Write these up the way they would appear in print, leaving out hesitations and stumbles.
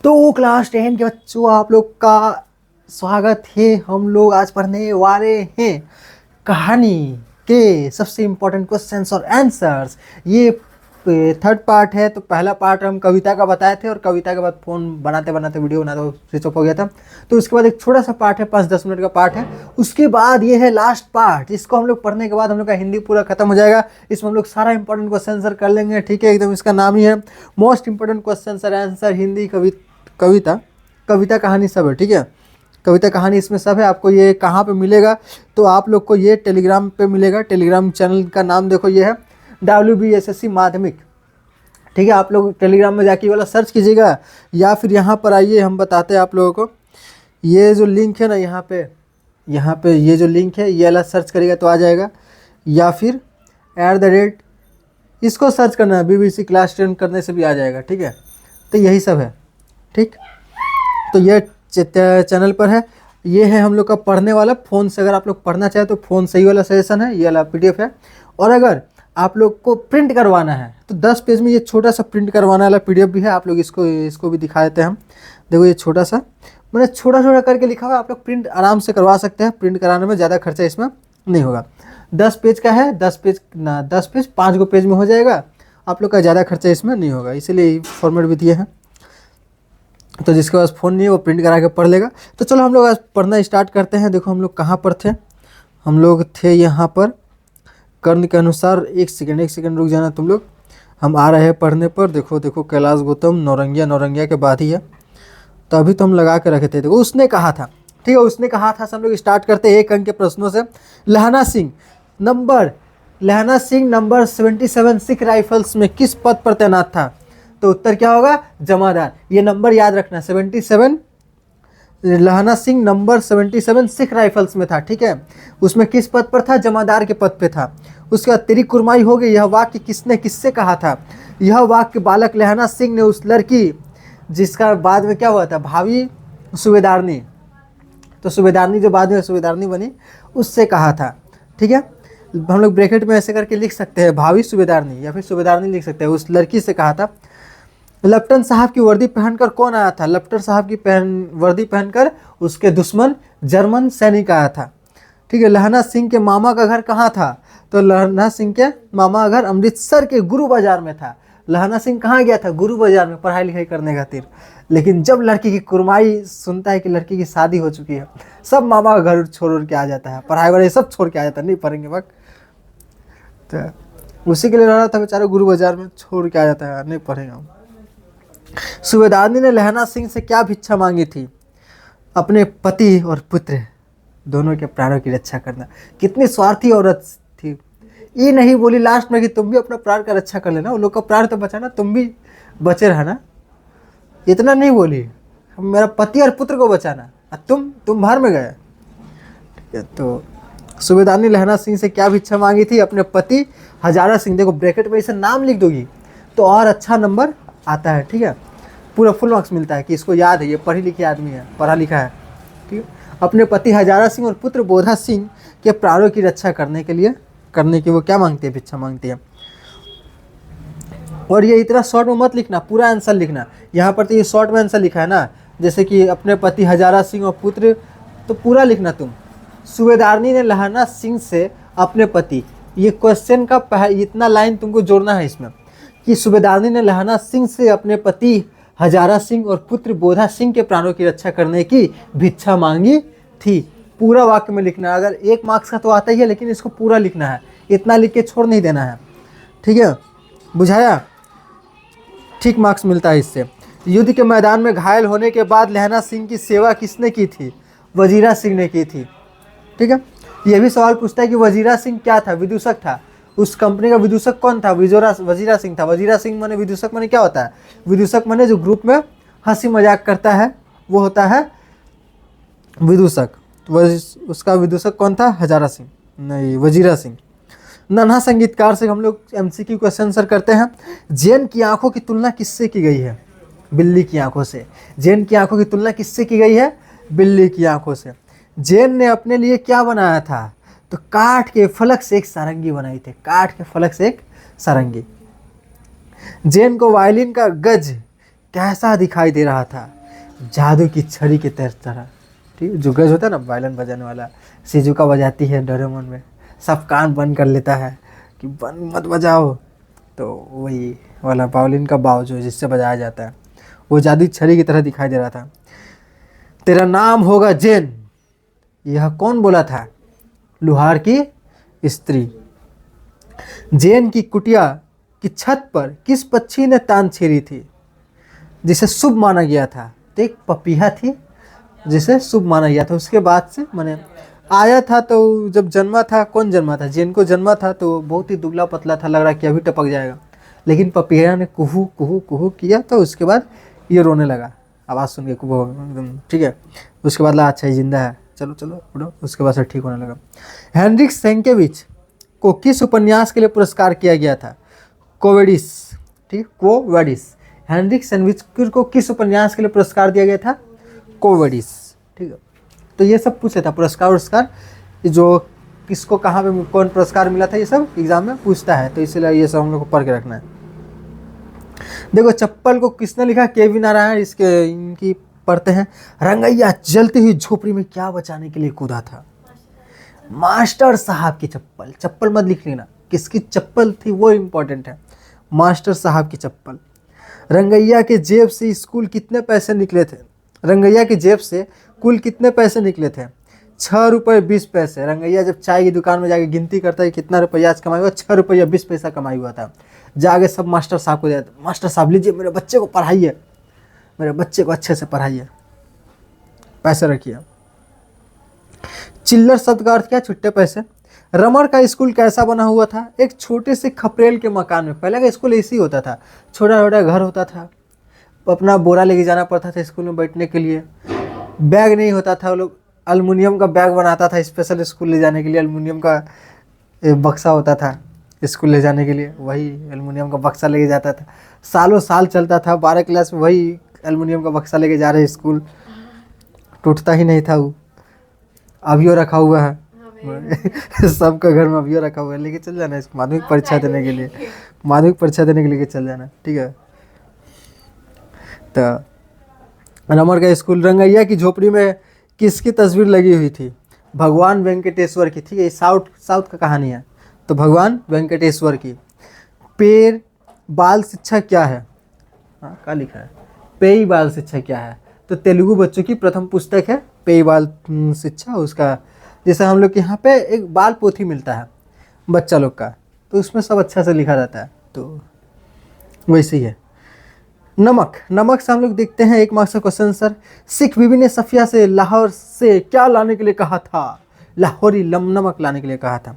तो क्लास 10 के बच्चों आप लोग का स्वागत है। हम लोग आज पढ़ने वाले हैं कहानी के सबसे इम्पोर्टेंट क्वेश्चंस और आंसर्स। ये थर्ड पार्ट है। तो पहला पार्ट हम कविता का बताए थे और कविता के बाद फ़ोन बनाते बनाते वीडियो बनाते स्विच ऑफ हो गया था। तो उसके बाद एक छोटा सा पार्ट है, 5-10 मिनट का पार्ट है। उसके बाद ये है लास्ट पार्ट, जिसको हम लोग पढ़ने के बाद हम लोग का हिंदी पूरा खत्म हो जाएगा। इसमें हम लोग सारा इंपॉर्टेंट क्वेश्चन आंसर कर लेंगे। ठीक है, एकदम इसका नाम ही है most important question answer answer Hindi कविता कहानी सब है। ठीक है, कविता कहानी इसमें सब है। आपको ये कहाँ पे मिलेगा? तो आप लोग को ये टेलीग्राम पे मिलेगा। टेलीग्राम चैनल का नाम देखो, ये है WBSSC माध्यमिक। ठीक है, आप लोग टेलीग्राम में जाके वाला सर्च कीजिएगा या फिर यहाँ पर आइए, हम बताते हैं आप लोगों को। ये जो लिंक है ना, यहाँ पे ये जो लिंक है ये वाला सर्च करिएगा तो आ जाएगा, या फिर @ इसको सर्च करना है, BBC क्लास 10 करने से भी आ जाएगा। ठीक है, तो यही सब है। ठीक, तो ये चैनल पर है। ये है हम लोग का पढ़ने वाला। फ़ोन से अगर आप लोग पढ़ना चाहें तो फ़ोन से ही वाला सजेशन है, ये वाला PDF है। और अगर आप लोग को प्रिंट करवाना है तो 10 पेज में ये छोटा सा प्रिंट करवाने वाला PDF भी है। आप लोग इसको भी दिखा देते हैं हम। देखो ये छोटा सा, मैंने छोटा छोटा करके लिखा हुआ। आप लोग प्रिंट आराम से करवा सकते हैं। प्रिंट कराने में ज़्यादा खर्चा इसमें नहीं होगा। 10 पेज का है, 10 पेज 5 गो पेज में हो जाएगा। आप लोग का ज़्यादा खर्चा इसमें नहीं होगा, इसीलिए फॉर्मेट भी दिए हैं। तो जिसके पास फ़ोन नहीं है वो प्रिंट करा के पढ़ लेगा। तो चलो हम लोग आज पढ़ना स्टार्ट करते हैं। देखो हम लोग कहाँ पर थे? हम लोग थे यहाँ पर कर्ण के अनुसार। एक सेकंड रुक जाना तुम लोग, हम आ रहे हैं पढ़ने पर। देखो कैलाश गौतम नौरंगिया के बाद ही है, तो अभी तो हम लगा के रखे थे। देखो उसने कहा था, ठीक है, उसने कहा था से हम लोग स्टार्ट करते हैं 1 अंक के प्रश्नों से। लहना सिंह नंबर 77 सिख राइफल्स में किस पद पर तैनात था? तो उत्तर क्या होगा? जमादार। ये नंबर याद रखना, 77। लहना सिंह नंबर 77 सिख राइफल्स में था। ठीक है, उसमें किस पद पर था? जमादार के पद पे था। उसके बाद तेरी कुरमाई हो गई, यह वाक्य किसने किससे कहा था? यह वाक्य बालक लहना सिंह ने उस लड़की जिसका बाद में क्या हुआ था, भावी सूबेदारनी, तो सूबेदारनी जो बाद में सूबेदारनी बनी, उससे कहा था। ठीक है, हम लोग ब्रैकेट में ऐसे करके लिख सकते हैं, भावी सूबेदारनी या फिर सूबेदारनी लिख सकते हैं। उस लड़की से कहा था। लेफ्टिनेंट साहब की वर्दी पहनकर कौन आया था? लेफ्टिनेंट साहब की वर्दी पहनकर उसके दुश्मन जर्मन सैनिक आया था। ठीक है, लहना सिंह के मामा का घर कहाँ था? तो लहना सिंह के मामा का घर अमृतसर के गुरु बाजार में था। लहना सिंह कहाँ गया था? गुरु बाजार में पढ़ाई लिखाई करने खातिर। लेकिन जब लड़की की कुरमाई सुनता है कि लड़की की शादी हो चुकी है, सब मामा का घर छोड़ के आ जाता है, पढ़ाई वढ़ाई सब छोड़ के आ जाता है, नहीं पढ़ेंगे वक्त। तो उसी के लिए रह रहा था बेचारा, गुरु बाजार में छोड़ के आ जाता है, नहीं पढ़ेगा। सूबेदारनी ने लहना सिंह से क्या भिक्षा मांगी थी? अपने पति और पुत्र दोनों के प्राणों की रक्षा करना। कितनी स्वार्थी औरत थी। ये नहीं बोली लास्ट में कि तुम भी अपना प्राण का रक्षा कर लेना, उन लोग का प्राण तो बचाना, तुम भी बचे रहना। इतना नहीं बोली, मेरा पति और पुत्र को बचाना, तुम बाहर में गए। ठीक है, तो सूबेदारनी लहना सिंह से क्या भिक्षा मांगी थी? अपने पति हजारा सिंह। देखो ब्रैकेट में इसे नाम लिख दोगी तो और अच्छा नंबर आता है। ठीक है, पूरा फुल मार्क्स मिलता है कि इसको याद है, ये पढ़ी लिखी आदमी है, पढ़ा लिखा है। ठीक है, अपने पति हजारा सिंह और पुत्र बोधा सिंह के प्राणों की रक्षा करने की वो क्या मांगती है? भिक्षा मांगती है। और ये इतना शॉर्ट में मत लिखना, पूरा आंसर लिखना। यहाँ पर तो ये शॉर्ट में आंसर लिखा है ना, जैसे कि अपने पति हजारा सिंह और पुत्र, तो पूरा लिखना तुम। सूबेदारनी ने लहना सिंह से अपने पति, ये क्वेश्चन का इतना लाइन तुमको जोड़ना है इसमें कि सूबेदारनी ने लहना सिंह से अपने पति हजारा सिंह और पुत्र बोधा सिंह के प्राणों की रक्षा करने की भिक्षा मांगी थी। पूरा वाक्य में लिखना है। अगर 1 मार्क्स का तो आता ही है, लेकिन इसको पूरा लिखना है, इतना लिख के छोड़ नहीं देना है। ठीक है, बुझाया? ठीक मार्क्स मिलता है इससे। युद्ध के मैदान में घायल होने के बाद लहना सिंह की सेवा किसने की थी? वजीरा सिंह ने की थी। ठीक है, यह भी सवाल पूछता है कि वजीरा सिंह क्या था? विदूषक था। उस कंपनी का विदूषक कौन था? वजीरा सिंह था। वजीरा सिंह माने, विदूषक माने क्या होता है? विदूषक माने जो ग्रुप में हंसी मजाक करता है वो होता है विदूषक। उसका विदूषक कौन था? हजारा सिंह नहीं, वजीरा सिंह। नन्हा संगीतकार से हम लोग MCQ क्वेश्चन आंसर करते हैं। जैन की आंखों की तुलना किससे की गई है? बिल्ली की आंखों से। जैन की आंखों की तुलना किससे की गई है? बिल्ली की आंखों से। जैन ने अपने लिए क्या बनाया था? तो काठ के फलक से एक सारंगी बनाई थी। काठ के फलक से एक सारंगी। जैन को वायलिन का गज कैसा दिखाई दे रहा था? जादू की छड़ी की तरह। ठीक है, जो गज होता है ना वायलिन बजाने वाला, शिजुका बजाती है डोरेमोन में, सब कान बंद कर लेता है कि बंद मत बजाओ, तो वही वाला वायलिन का बाव जो जिससे बजाया जाता है वो जादू छड़ी की तरह दिखाई दे रहा था। तेरा नाम होगा जेन, यह कौन बोला था? लुहार की स्त्री। जेन की कुटिया की छत पर किस पक्षी ने तान छेड़ी थी जिसे शुभ माना गया था? तो एक पपीहा थी जिसे शुभ माना गया था। उसके बाद से मैंने आया था, तो जब जन्मा था, कौन जन्मा था? जेन को जन्मा था तो बहुत ही दुबला पतला था, लग रहा कि अभी टपक जाएगा, लेकिन पपीहा ने कुहू कुहू कुहू किया तो उसके बाद ये रोने लगा, आवाज़ सुन के कुहू एकदम। ठीक है, उसके बाद लगा अच्छा ही जिंदा है, चलो चलो उठो, उसके बाद से ठीक होने लगा। हेनरिक सेंकेविच को किस उपन्यास के लिए पुरस्कार किया गया था? कोवेडिस। ठीक, कोवेडिस। हेनरिक सेंकेविच को किस उपन्यास के लिए पुरस्कार दिया गया था? कोवेडिस। ठीक है, तो ये सब पूछा था पुरस्कार जो किसको कहाँ पे कौन पुरस्कार मिला था, ये सब एग्जाम में पूछता है, तो इसलिए ये सब हम लोग को पढ़ के रखना है। देखो चप्पल को किसने लिखा? केवी नारायण। इसके इनकी पढ़ते हैं। रंगैया जलती हुई झोपड़ी में क्या बचाने के लिए कूदा था? मास्टर साहब की चप्पल। चप्पल मत लिख लेना, किसकी चप्पल थी वो इम्पोर्टेंट है। मास्टर साहब की चप्पल। रंगैया के जेब से स्कूल कितने पैसे निकले थे? रंगैया की जेब से कुल कितने पैसे निकले थे? 6 रुपये 20 पैसे। रंगैया जब चाय की दुकान में जाके गिनती करता है कितना रुपया आज कमाई हुआ, 6 रुपया 20 पैसा कमाई हुआ था। जाके सब मास्टर साहब को देता, मास्टर साहब लीजिए मेरे बच्चे को पढ़ाइए, मेरे बच्चे को अच्छे से पढ़ाइए, पैसे रखिए। चिल्लर शब्द का अर्थ क्या? छुट्टे पैसे। रमण का स्कूल कैसा बना हुआ था? एक छोटे से खपरेल के मकान में। पहले का स्कूल ऐसे ही होता था, छोटा छोटा घर होता था, अपना बोरा लेके जाना पड़ता था स्कूल में बैठने के लिए। बैग नहीं होता था, वो लोग एल्युमिनियम का बैग बनाता था स्पेशल स्कूल ले जाने के लिए। एल्युमिनियम का बक्सा होता था स्कूल ले जाने के लिए, वही एल्युमिनियम का बक्सा लेके जाता था, सालों साल चलता था। 12 क्लास में वही एल्युमिनियम का बक्सा लेके जा रहे स्कूल, टूटता ही नहीं था वो। अभियो रखा हुआ है सबका घर में अभियो रखा हुआ है, लेके चल जाना इसको माध्यमिक परीक्षा देने के लिए, माध्यमिक परीक्षा देने के लिए चल जाना। ठीक है, तो रमण का स्कूल। रंगैया की झोपड़ी में किसकी तस्वीर लगी हुई थी? भगवान वेंकटेश्वर की। ठीक है, साउथ का कहानी है, तो भगवान वेंकटेश्वर की। पेड़ बाल शिक्षा क्या है? हाँ, क्या लिखा है? पेई बाल शिक्षा क्या है? तो तेलुगु बच्चों की प्रथम पुस्तक है पेई बाल शिक्षा। उसका जैसे हम लोग के यहाँ पे एक बाल पोथी मिलता है बच्चा लोग का, तो उसमें सब अच्छा से लिखा रहता है, तो वैसे ही है। नमक। नमक से हम लोग देखते हैं 1 मार्क्स का क्वेश्चन सर। सिख बीबी ने सफिया से लाहौर से क्या लाने के लिए कहा था? लाहौरी नमक लाने के लिए कहा था।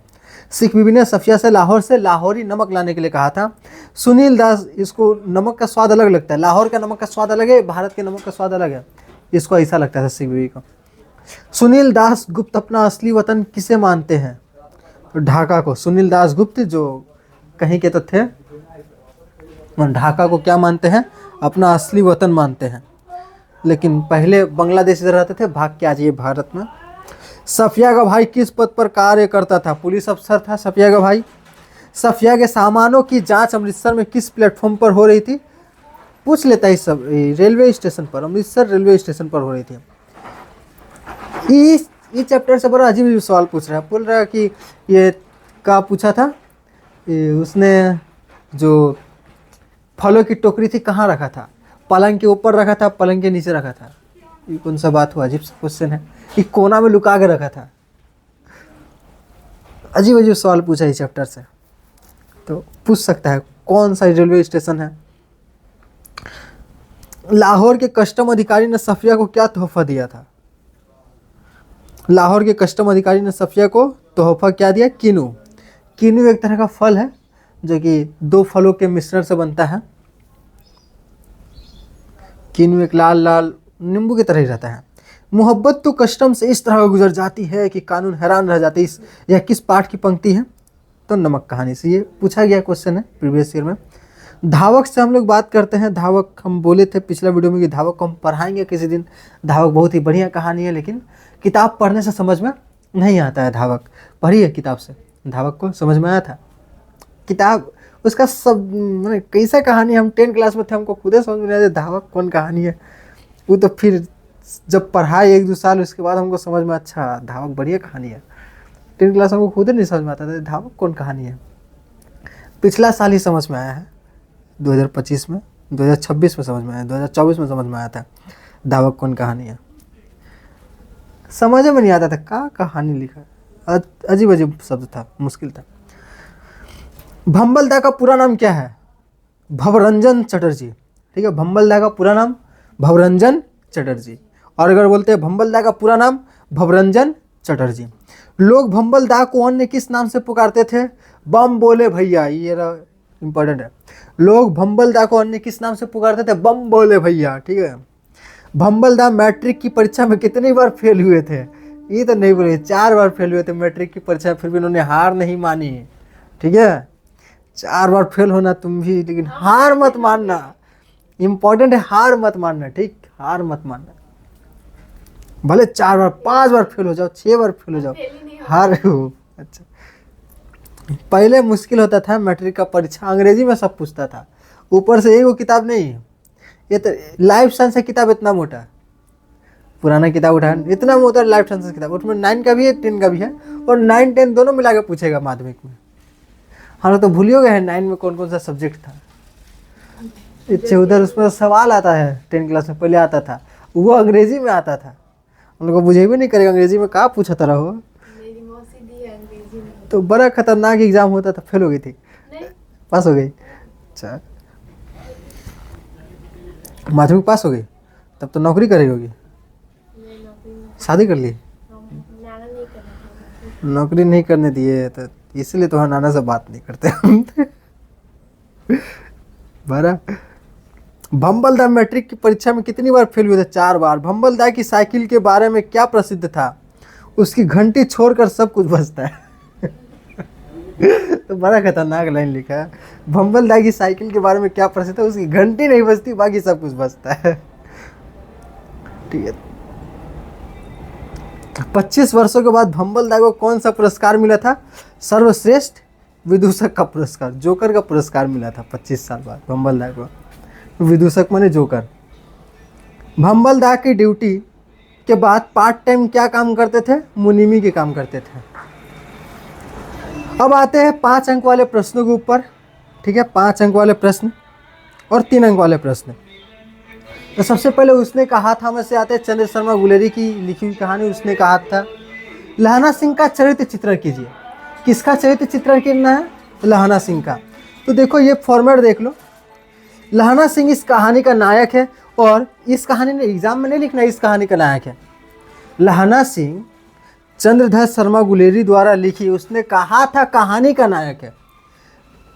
सिख बीबी ने सफिया से लाहौरी नमक लाने के लिए कहा था। सुनील दास, इसको नमक का स्वाद अलग लगता है, लाहौर का नमक का स्वाद अलग है, भारत के नमक का स्वाद अलग है, इसको ऐसा लगता है सिख बीबी को। सुनील दास गुप्त अपना असली वतन किसे मानते हैं? तो ढाका को। सुनील दास गुप्त जो कहीं के तो थे, ढाका को क्या मानते हैं? अपना असली वतन मानते हैं, लेकिन पहले बांग्लादेश में रहते थे, भाग के आज ये भारत में। सफिया का भाई किस पद पर कार्य करता था? पुलिस अफसर था सफिया का भाई। सफिया के सामानों की जांच अमृतसर में किस प्लेटफॉर्म पर हो रही थी? पूछ लेता है सब, रेलवे स्टेशन पर, अमृतसर रेलवे स्टेशन पर हो रही थी। इस चैप्टर से बड़ा अजीब सवाल पूछ रहा है, बोल रहा है कि ये क्या पूछा था, उसने जो फलों की टोकरी थी कहाँ रखा था? पलंग के ऊपर रखा था, पलंग के नीचे रखा था? ये कौन सा बात हुआ? अजीब सा क्वेश्चन है कि कोना में लुका के रखा था। अजीब अजीब सवाल पूछा इस चैप्टर से, तो पूछ सकता है कौन सा रेलवे स्टेशन है। लाहौर के कस्टम अधिकारी ने सफिया को क्या तोहफा दिया था? लाहौर के कस्टम अधिकारी ने सफिया को तोहफा क्या दिया? किनू। किनू एक तरह का फल है जो कि 2 फलों के मिश्रण से बनता है। किनू एक लाल लाल नींबू की तरह ही रहता है। मोहब्बत तो कस्टम से इस तरह गुजर जाती है कि कानून हैरान रह जाते। इस यह किस पाठ की पंक्ति है? तो नमक कहानी से। ये पूछा गया क्वेश्चन है प्रीवियस ईयर में। धावक से हम लोग बात करते हैं। धावक हम बोले थे पिछला वीडियो में कि धावक को हम पढ़ाएंगे किसी दिन। धावक बहुत ही बढ़िया कहानी है, लेकिन किताब पढ़ने से समझ में नहीं आता है। धावक पढ़ी है किताब से, धावक को समझ में आया था किताब उसका सब, मैंने कैसा कहानी, हम 10 क्लास में थे, हमको खुदे समझ में नहीं आया धावक कौन कहानी है। वो तो फिर जब पढ़ाई 1-2 साल उसके बाद हमको समझ में, अच्छा धावक बढ़िया कहानी है। 10th क्लास हमको खुद ही नहीं समझ में आता था धावक कौन कहानी है। पिछला साल ही समझ में आया है, 2025 में, 2026 में समझ में आया, 2024 में समझ में आया था धावक कौन कहानी है। समझ में नहीं आता था क्या कहानी लिखा, अजीब अजीब शब्द था, मुश्किल था। भंबलदा का पूरा नाम क्या है? भवरंजन चटर्जी। ठीक है, भंबलदा का पूरा नाम भवरंजन चटर्जी। और अगर बोलते हैं भंबलदा का पूरा नाम भवरंजन चटर्जी। लोग भंबलदा को अन्य किस नाम से पुकारते थे? बम बोले भैया, ये इंपॉर्टेंट है। लोग भंबलदा को अन्य किस नाम से पुकारते थे? बम बोले भैया। ठीक है। भंबलदा मैट्रिक की परीक्षा में कितनी बार फेल हुए थे? ये तो नहीं बोले, 4 बार फेल हुए थे मैट्रिक की परीक्षा, फिर भी उन्होंने हार नहीं मानी। ठीक है, 4 बार फेल होना तुम भी, लेकिन हार मत मानना। इंपॉर्टेंट है, हार मत मानना। ठीक, हार मत मानना। भले 4 बार 5 बार फेल हो जाओ, 6 बार फेल हो जाओ, हार हो। अच्छा, पहले मुश्किल होता था मैट्रिक का परीक्षा, अंग्रेजी में सब पूछता था, ऊपर से एक वो किताब नहीं, ये तो लाइफ साइंस का किताब इतना मोटा, पुराना किताब उठा इतना मोटा लाइफ साइंस का किताब, उसमें 9 का भी है 10 का भी है, और 9 10 दोनों मिला के पूछेगा माध्यमिक में। हम लोग तो भूल हो गए हैं 9 में कौन कौन सा सब्जेक्ट था। इच्छे उधर उसमें सवाल आता है 10 क्लास में, पहले आता था वो अंग्रेजी में आता था, हम लोग को बुझे भी नहीं करेगा अंग्रेजी में, कहाँ पूछा था रहो। तो बड़ा खतरनाक एग्जाम होता था, फेल हो गई थी, पास हो गई। अच्छा, माध्यमिक पास हो गई, तब तो नौकरी करेगी होगी, शादी कर ली, नौकरी नहीं करने दिए तो इसलिए तो हम नाना से बात नहीं करते। बड़ा भंबलदा मैट्रिक की परीक्षा में कितनी बार फेल हुए थे? 4 बार। भंबलदा की साइकिल के बारे में क्या प्रसिद्ध था? उसकी घंटी छोड़कर सब कुछ बजता है। तो बड़ा खतरनाक लाइन लिखा है। भंबलदा की साइकिल के बारे में क्या प्रसिद्ध है? उसकी घंटी नहीं बजती, बाकी सब कुछ बजता है। ठीक है, 25 वर्षों के बाद भंबलदा को कौन सा पुरस्कार मिला था? सर्वश्रेष्ठ विदूषक का पुरस्कार, जोकर का पुरस्कार मिला था 25 साल बाद भंबलदा को। विदूषक माने जोकर। भंबलदा की ड्यूटी के बाद पार्ट टाइम क्या काम करते थे? मुनीमी के काम करते थे। अब आते हैं 5 अंक वाले प्रश्नों के ऊपर। ठीक है, 5 अंक वाले प्रश्न और 3 अंक वाले प्रश्न। तो सबसे पहले उसने कहा था में से आते हैं चंद्र शर्मा गुलेरी की लिखी हुई कहानी। उसने कहा था लहना सिंह का चरित्र चित्रण कीजिए। किसका चरित्र चित्रण करना है? लहना सिंह का। तो देखो ये फॉर्मेट देख लो, लहना सिंह इस कहानी का नायक है, और इस कहानी ने एग्जाम में नहीं लिखना इस कहानी का नायक है। लहना सिंह चंद्रधर शर्मा गुलेरी द्वारा लिखी, उसने कहा था कहानी का नायक है।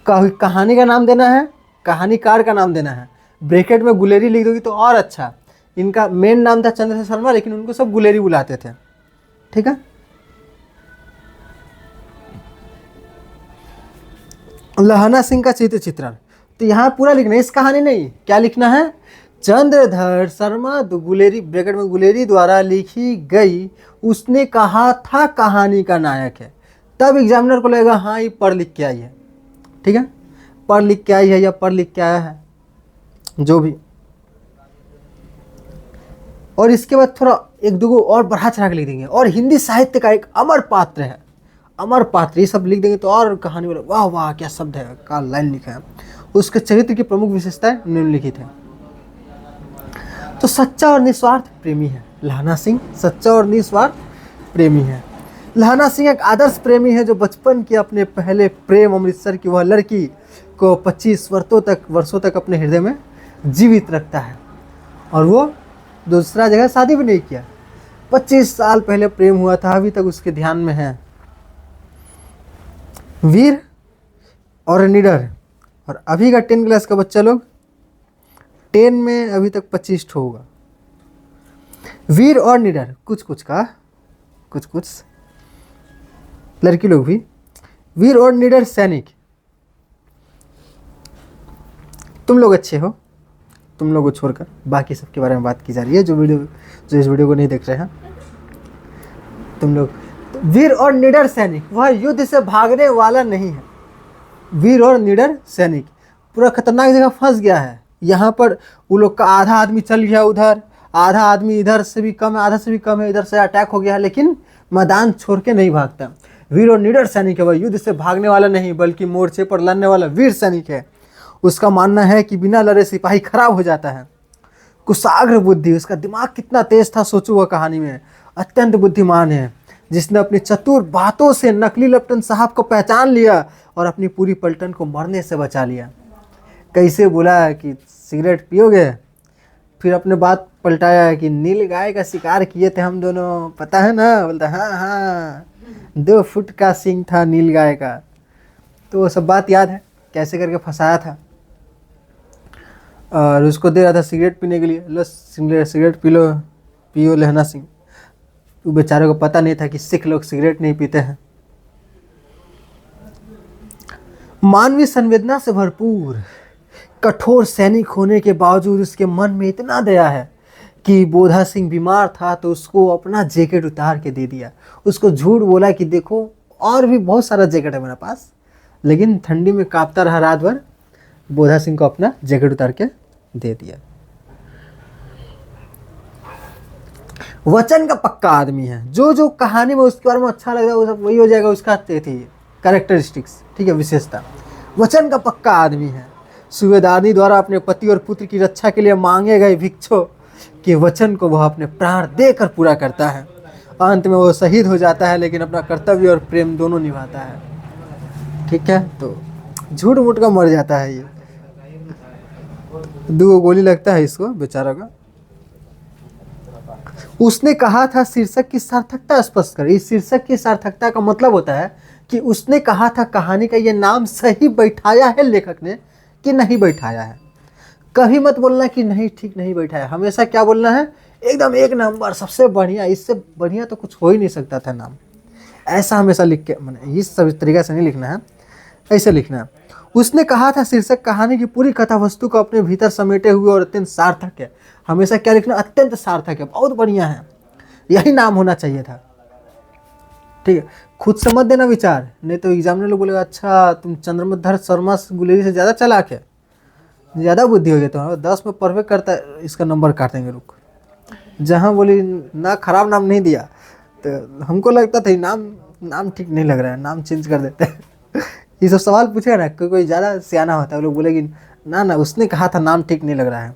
कहानी का नाम देना है, कहानीकार का नाम देना है, ब्रैकेट में गुलेरी लिख दोगी तो और अच्छा। इनका मेन नाम था चंद्रधर शर्मा, लेकिन उनको सब गुलेरी बुलाते थे। ठीक है, लहना सिंह का चरित्र चित्रण। तो यहाँ पूरा लिखना है, इस कहानी नहीं, क्या लिखना है? चंद्रधर शर्मा गुलेरी, ब्रैकेट में गुलेरी द्वारा लिखी गई, उसने कहा था कहानी का नायक है। तब एग्जामिनर को लगेगा हाँ ये पढ़ लिख के आई है। ठीक है, पढ़ लिख के आई है या पढ़ लिख के आया है, जो भी। और इसके बाद थोड़ा 1-2 और बढ़ा चढ़ा के लिख देंगे। और हिंदी साहित्य का एक अमर पात्र है, अमर पात्र, ये सब लिख देंगे तो और कहानी बोले वाह वाह क्या शब्द है, क्या लाइन लिखा है। उसके चरित्र की प्रमुख विशेषताएं निम्नलिखित है। तो सच्चा और निस्वार्थ प्रेमी है लहना सिंह, सच्चा और निस्वार्थ प्रेमी है। लहना सिंह एक आदर्श प्रेमी है जो बचपन के अपने पहले प्रेम अमृतसर की वह लड़की को 25 वर्षों तक अपने हृदय में जीवित रखता है, और वो दूसरा जगह शादी भी नहीं किया। 25 साल पहले प्रेम हुआ था, अभी तक उसके ध्यान में है। वीर और निडर। और अभी का 10 क्लास का बच्चा लोग 10 में अभी तक 25 होगा। वीर और निडर, कुछ लड़की लोग भी। वीर और निडर सैनिक, तुम लोग अच्छे हो, तुम लोगों को छोड़कर बाकी सबके बारे में बात की जा रही है, जो इस वीडियो को नहीं देख रहे हैं तुम लोग। वीर और निडर सैनिक, वह युद्ध से भागने वाला नहीं है। वीर और निडर सैनिक पूरा खतरनाक जगह फंस गया है। यहाँ पर वो लोग का आधा आदमी चल गया उधर, आधा आदमी इधर से भी कम है, आधा से भी कम है, इधर से अटैक हो गया है, लेकिन मैदान छोड़ के नहीं भागता। वीर और निडर सैनिक है वह, युद्ध से भागने वाला नहीं बल्कि मोर्चे पर लड़ने वाला वीर सैनिक है। उसका मानना है कि बिना लड़े सिपाही खराब हो जाता है। कुशाग्र बुद्धि, उसका दिमाग कितना तेज था सोचो वह कहानी में। अत्यंत बुद्धिमान है, जिसने अपनी चतुर बातों से नकली लेफ्टिनेंट साहब को पहचान लिया और अपनी पूरी पलटन को मरने से बचा लिया। कैसे बोला कि सिगरेट पियोगे, फिर अपने बात पलटाया कि नील गाय का शिकार किए थे हम दोनों, पता है ना। बोलता हाँ हाँ, 2 फुट का सींग था नील गाय का। तो वो सब बात याद है, कैसे करके फंसाया था और उसको दे रहा था सिगरेट पीने के लिए। लो सिगरेट पी लो, पियो लहना सिंह। तो बेचारे को पता नहीं था कि सिख लोग सिगरेट नहीं पीते हैं। मानवीय संवेदना से भरपूर कठोर सैनिक होने के बावजूद उसके मन में इतना दया है कि बोधा सिंह बीमार था तो उसको अपना जैकेट उतार के दे दिया। उसको झूठ बोला कि देखो और भी बहुत सारा जैकेट है मेरे पास, लेकिन ठंडी में कांपता रहा रात भर। बोधा सिंह को अपना जैकेट उतार के दे दिया। वचन का पक्का आदमी है, जो कहानी में उसके बारे में अच्छा लग रहा है वो सब वही हो जाएगा उसका कैरेक्टरिस्टिक्स, ठीक है, विशेषता। वचन का पक्का आदमी है। सूबेदारनी द्वारा अपने पति और पुत्र की रक्षा के लिए मांगे गए भिक्षु के वचन को वह अपने प्राण देकर पूरा करता है। अंत में वो शहीद हो जाता है, लेकिन अपना कर्तव्य और प्रेम दोनों निभाता है। ठीक है, तो झूठ मूठ का मर जाता है ये। 2 गोली लगता है इसको बेचारा का। उसने कहा था शीर्षक की सार्थकता स्पष्ट कर। इस शीर्षक की सार्थकता का मतलब होता है कि उसने कहा था कहानी का ये नाम सही बैठाया है लेखक ने कि नहीं बैठाया है। कभी मत बोलना कि नहीं ठीक नहीं बैठाया, हमेशा क्या बोलना है, एकदम 1 नंबर सबसे बढ़िया, इससे बढ़िया तो कुछ हो ही नहीं सकता था नाम। ऐसा हमेशा लिख के, मैंने इस सब तरीके से नहीं लिखना है, ऐसे लिखना है। उसने कहा था शीर्षक कहानी की पूरी कथा वस्तु को अपने भीतर समेटे हुए और अत्यंत सार्थक है। हमेशा क्या लिखना, अत्यंत सार्थक है, बहुत बढ़िया है, यही नाम होना चाहिए था। ठीक है, खुद से मत देना विचार, नहीं तो एग्जामिनर लोग बोलेगा अच्छा तुम चंद्रमधर शर्मा गुलेरी से ज़्यादा चालाक है, ज़्यादा बुद्धि हो गया तो 10 में परफेक्ट करता है, इसका नंबर काटेंगे। रुक, जहाँ बोली ना खराब नाम नहीं दिया तो हमको लगता था नाम ठीक नहीं लग रहा है, नाम चेंज कर देते हैं। ये सब सवाल पूछेगा ना, कोई ज़्यादा सियाना होता है, वो लोग बोलेगी ना उसने कहा था नाम ठीक नहीं लग रहा है,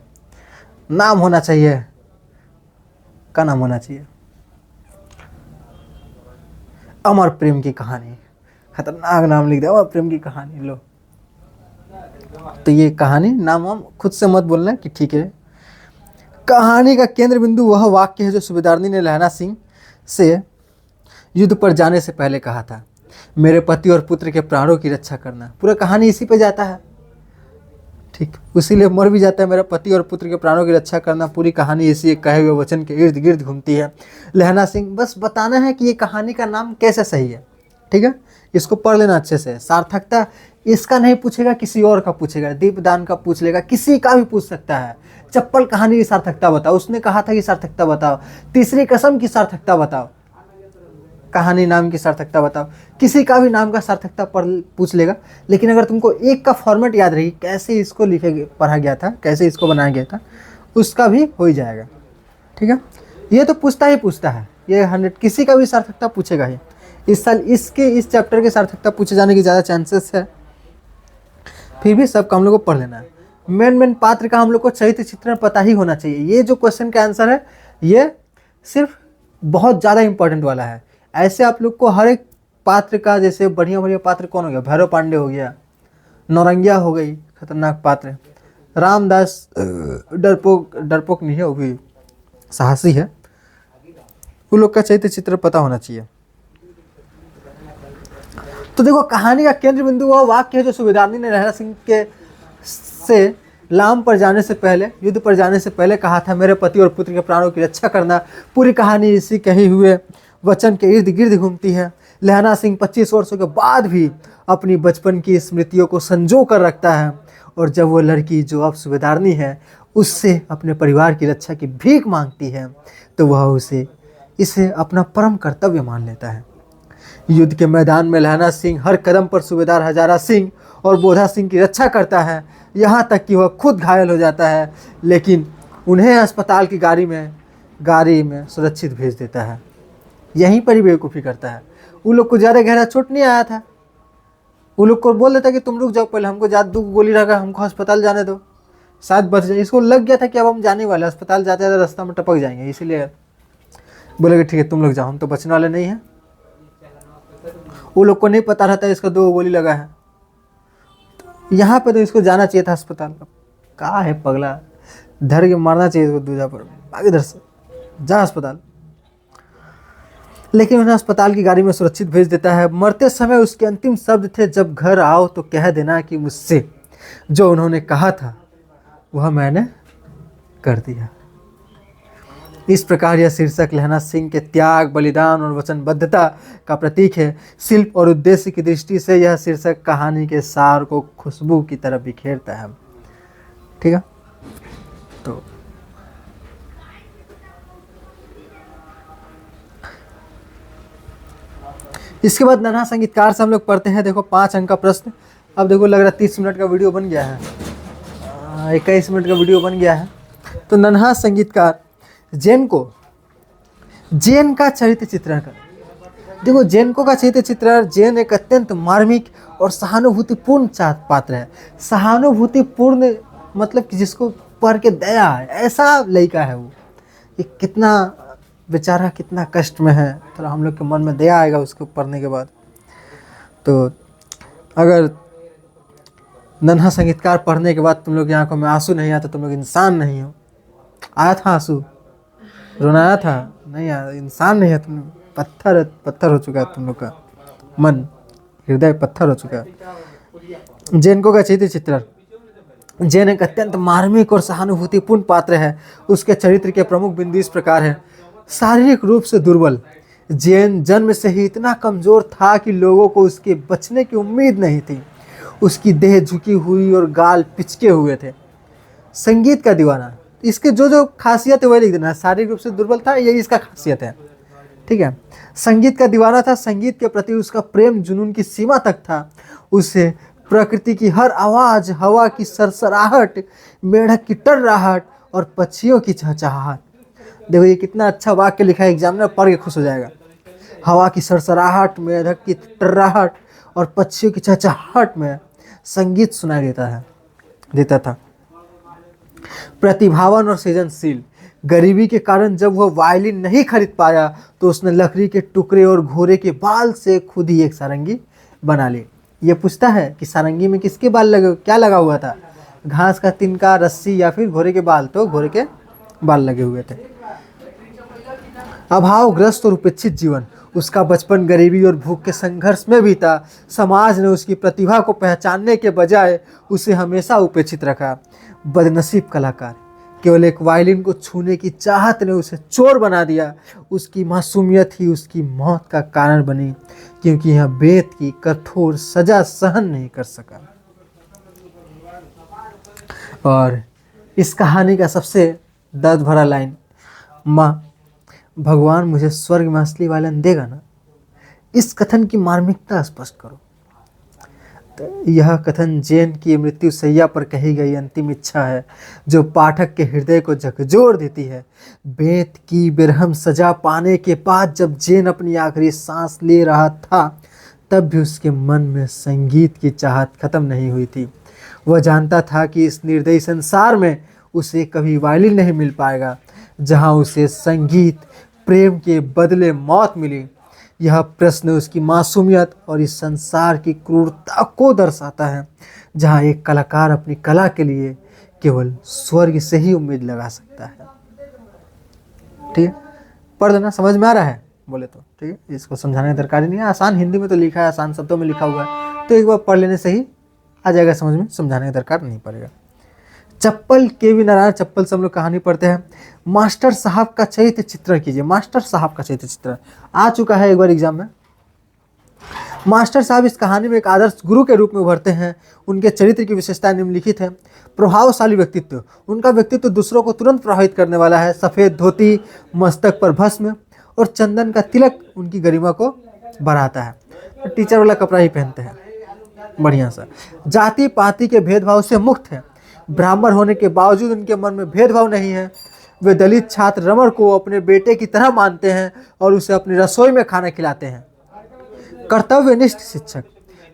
नाम होना चाहिए, का नाम होना चाहिए अमर प्रेम की कहानी। खतरनाक नाम लिख दिया, अमर प्रेम की कहानी। लो, तो ये कहानी नाम हम खुद से मत बोलना कि ठीक है। कहानी का केंद्र बिंदु वह वाक्य है जो सूबेदारनी ने लहना सिंह से युद्ध पर जाने से पहले कहा था, मेरे पति और पुत्र के प्राणों की रक्षा करना। पूरा कहानी इसी पे जाता है, ठीक, इसीलिए मर भी जाता है, मेरा पति और पुत्र के प्राणों की रक्षा करना। पूरी कहानी इसी एक कहे हुए वचन के इर्द गिर्द घूमती है। लहना सिंह, बस बताना है कि ये कहानी का नाम कैसे सही है, ठीक है, इसको पढ़ लेना अच्छे से। सार्थकता इसका नहीं पूछेगा, किसी और का पूछेगा, दीपदान का पूछ लेगा, किसी का भी पूछ सकता है। चप्पल कहानी की सार्थकता बताओ, उसने कहा था कि सार्थकता बताओ। तीसरी कसम की सार्थकता बताओ, कहानी नाम की सार्थकता बताओ, किसी का भी नाम का सार्थकता पूछ लेगा। लेकिन अगर तुमको एक का फॉर्मेट याद रही, कैसे इसको पढ़ा गया था, कैसे इसको बनाया गया था, उसका भी हो ही जाएगा। ठीक है, ये तो पूछता ही पूछता है, ये 100 किसी का भी सार्थकता पूछेगा ही। इस साल इस चैप्टर के सार्थकता पूछे जाने की ज़्यादा चांसेस है। फिर भी सब काम लोग को पढ़ लेना है। मेन पात्र का हम लोग को चरित्र चित्रण पता ही होना चाहिए। ये जो क्वेश्चन का आंसर है ये सिर्फ बहुत ज़्यादा इंपॉर्टेंट वाला है। ऐसे आप लोग को हर एक पात्र का, जैसे बढ़िया पात्र कौन हो गया, भैरव पांडे हो गया, नौरंगिया हो गई खतरनाक पात्र, रामदास डरपोक नहीं है, वो भी साहसी है, उन लोग का चरित्र चित्र पता होना चाहिए। तो देखो, कहानी का केंद्र बिंदु वह वाक्य है जो सूबेदारनी ने लहरा सिंह के से लाम पर जाने से पहले, युद्ध पर जाने से पहले कहा था, मेरे पति और पुत्र के प्राणों की रक्षा करना। पूरी कहानी इसी कहे हुए वचन के इर्द गिर्द घूमती है। लहना सिंह 25 वर्षों के बाद भी अपनी बचपन की स्मृतियों को संजो कर रखता है, और जब वो लड़की जो अब सूबेदारनी है उससे अपने परिवार की रक्षा की भीख मांगती है तो वह इसे अपना परम कर्तव्य मान लेता है। युद्ध के मैदान में लहना सिंह हर कदम पर सूबेदार हजारा सिंह और बोधा सिंह की रक्षा करता है, यहाँ तक कि वह खुद घायल हो जाता है, लेकिन उन्हें अस्पताल की गाड़ी में सुरक्षित भेज देता है। यहीं पर ही बेवकूफ़ी करता है। उन लोग को ज़्यादा गहरा चोट नहीं आया था, वो लोग को बोल देता कि तुम रुक जाओ, पहले हमको ज़्यादा गोली लगा, हमको अस्पताल जाने दो, शायद बच जाए। इसको लग गया था कि अब हम जाने वाले, अस्पताल जाते जाते रास्ता में टपक जाएंगे, इसीलिए बोले कि ठीक है तुम लोग जाओ, हम तो बचने वाले नहीं हैं। वो लोग को नहीं पता रहता इसका 2 गोली लगा है। यहाँ पे तो इसको जाना चाहिए था अस्पताल। कहाँ है पगला, धर के मारना चाहिए इसको दूजा पर, भाग इधर से, जा अस्पताल। लेकिन उन्हें अस्पताल की गाड़ी में सुरक्षित भेज देता है। मरते समय उसके अंतिम शब्द थे, जब घर आओ तो कह देना कि मुझसे जो उन्होंने कहा था वह मैंने कर दिया। इस प्रकार यह शीर्षक लहना सिंह के त्याग, बलिदान और वचनबद्धता का प्रतीक है। शिल्प और उद्देश्य की दृष्टि से यह शीर्षक कहानी के सार को खुशबू की तरह बिखेरता है। ठीक है, तो इसके बाद नन्हा संगीतकार से हम लोग पढ़ते हैं। देखो 5 अंक का प्रश्न। अब देखो लग रहा है 30 मिनट का वीडियो बन गया है, 21 मिनट का वीडियो बन गया है। तो नन्हा संगीतकार जेन का चरित्र चित्रण कर। देखो जेनको का चरित्र चित्रण, जेन एक अत्यंत मार्मिक और सहानुभूतिपूर्ण पात्र है। सहानुभूतिपूर्ण मतलब कि जिसको पढ़ के दया है, ऐसा लड़का है वो। ये कितना बेचारा कितना कष्ट में है, थोड़ा हम लोग के मन में दया आएगा उसको पढ़ने के बाद। तो अगर नन्हा संगीतकार पढ़ने के बाद तुम लोग की आंखों में आंसू नहीं आता, तुम लोग इंसान नहीं हो। आया था आंसू, रोना आया था, नहीं आया, इंसान नहीं है तुम। पत्थर हो चुका है तुम लोग का मन, हृदय पत्थर हो चुका है। जेनको का चरित्र चित्रण। जेन एक अत्यंत मार्मिक और सहानुभूतिपूर्ण पात्र है। उसके चरित्र के प्रमुख बिंदु इस प्रकार है। शारीरिक रूप से दुर्बल, जेन जन्म से ही इतना कमजोर था कि लोगों को उसके बचने की उम्मीद नहीं थी। उसकी देह झुकी हुई और गाल पिचके हुए थे। संगीत का दीवाना, इसके जो खासियत है वही लिख देना। शारीरिक रूप से दुर्बल था, यही इसका खासियत है। ठीक है, संगीत का दीवाना था। संगीत के प्रति उसका प्रेम जुनून की सीमा तक था। उसे प्रकृति की हर आवाज़, हवा की सरसराहट, मेढक की टर्राहट और पक्षियों की चहचहाहट। देखो ये कितना अच्छा वाक्य लिखा है, एग्जामिनर पढ़ के खुश हो जाएगा। हवा की सरसराहट, मेढक की टर्राहट और पक्षियों की चहचहाहट में संगीत सुनाई देता था। प्रतिभावान और सृजनशील, गरीबी के कारण जब वह वायलिन नहीं खरीद पाया तो उसने लकड़ी के टुकड़े और घोड़े के बाल से खुद ही एक सारंगी बना ली। ये पूछता है कि सारंगी में किसके बाल लगे, क्या लगा हुआ था, घास का तिनका, रस्सी या फिर घोड़े के बाल? तो घोड़े के बाल लगे हुए थे। अभावग्रस्त और उपेक्षित जीवन, उसका बचपन गरीबी और भूख के संघर्ष में बीता। समाज ने उसकी प्रतिभा को पहचानने के बजाय उसे हमेशा उपेक्षित रखा। बदनसीब कलाकार, केवल एक वायलिन को छूने की चाहत ने उसे चोर बना दिया। उसकी मासूमियत ही उसकी मौत का कारण बनी, क्योंकि यह बेत की कठोर सजा सहन नहीं कर सका। और इस कहानी का सबसे दर्द भरा लाइन, माँ भगवान मुझे स्वर्ग में असली वायलिन देगा ना? इस कथन की मार्मिकता स्पष्ट करो। तो यह कथन जेन की मृत्यु सैया पर कही गई अंतिम इच्छा है, जो पाठक के हृदय को झकझोर देती है। बेत की बेरहम सजा पाने के बाद जब जेन अपनी आखिरी सांस ले रहा था, तब भी उसके मन में संगीत की चाहत खत्म नहीं हुई थी। वह जानता था कि इस निर्दयी संसार में उसे कभी वायलिन नहीं मिल पाएगा, जहां उसे संगीत प्रेम के बदले मौत मिली। यह प्रश्न उसकी मासूमियत और इस संसार की क्रूरता को दर्शाता है, जहां एक कलाकार अपनी कला के लिए केवल स्वर्ग से ही उम्मीद लगा सकता है। ठीक है, पढ़ लेना, समझ में आ रहा है बोले तो? ठीक है, इसको समझाने की दरकार ही नहीं है, आसान हिंदी में तो लिखा है, आसान शब्दों में लिखा हुआ है, तो एक बार पढ़ लेने से ही आ जाएगा समझ में, समझाने की दरकार नहीं पड़ेगा। चप्पल, के.वी. नारायण चप्पल से हम लोग कहानी पढ़ते हैं। मास्टर साहब का चरित्र चित्रण कीजिए। मास्टर साहब का चरित्र चित्रण आ चुका है एक बार एग्जाम में। मास्टर साहब इस कहानी में एक आदर्श गुरु के रूप में उभरते हैं। उनके चरित्र की विशेषताएं निम्नलिखित है। प्रभावशाली व्यक्तित्व, उनका व्यक्तित्व दूसरों को तुरंत प्रभावित करने वाला है। सफ़ेद धोती, मस्तक पर भस्म और चंदन का तिलक उनकी गरिमा को बढ़ाता है। तो टीचर वाला कपड़ा ही पहनते हैं बढ़िया सा। जाति पाति के भेदभाव से मुक्त है। ब्राह्मण होने के बावजूद उनके मन में भेदभाव नहीं है। वे दलित छात्र रमण को अपने बेटे की तरह मानते हैं और उसे अपनी रसोई में खाना खिलाते हैं। कर्तव्यनिष्ठ शिक्षक,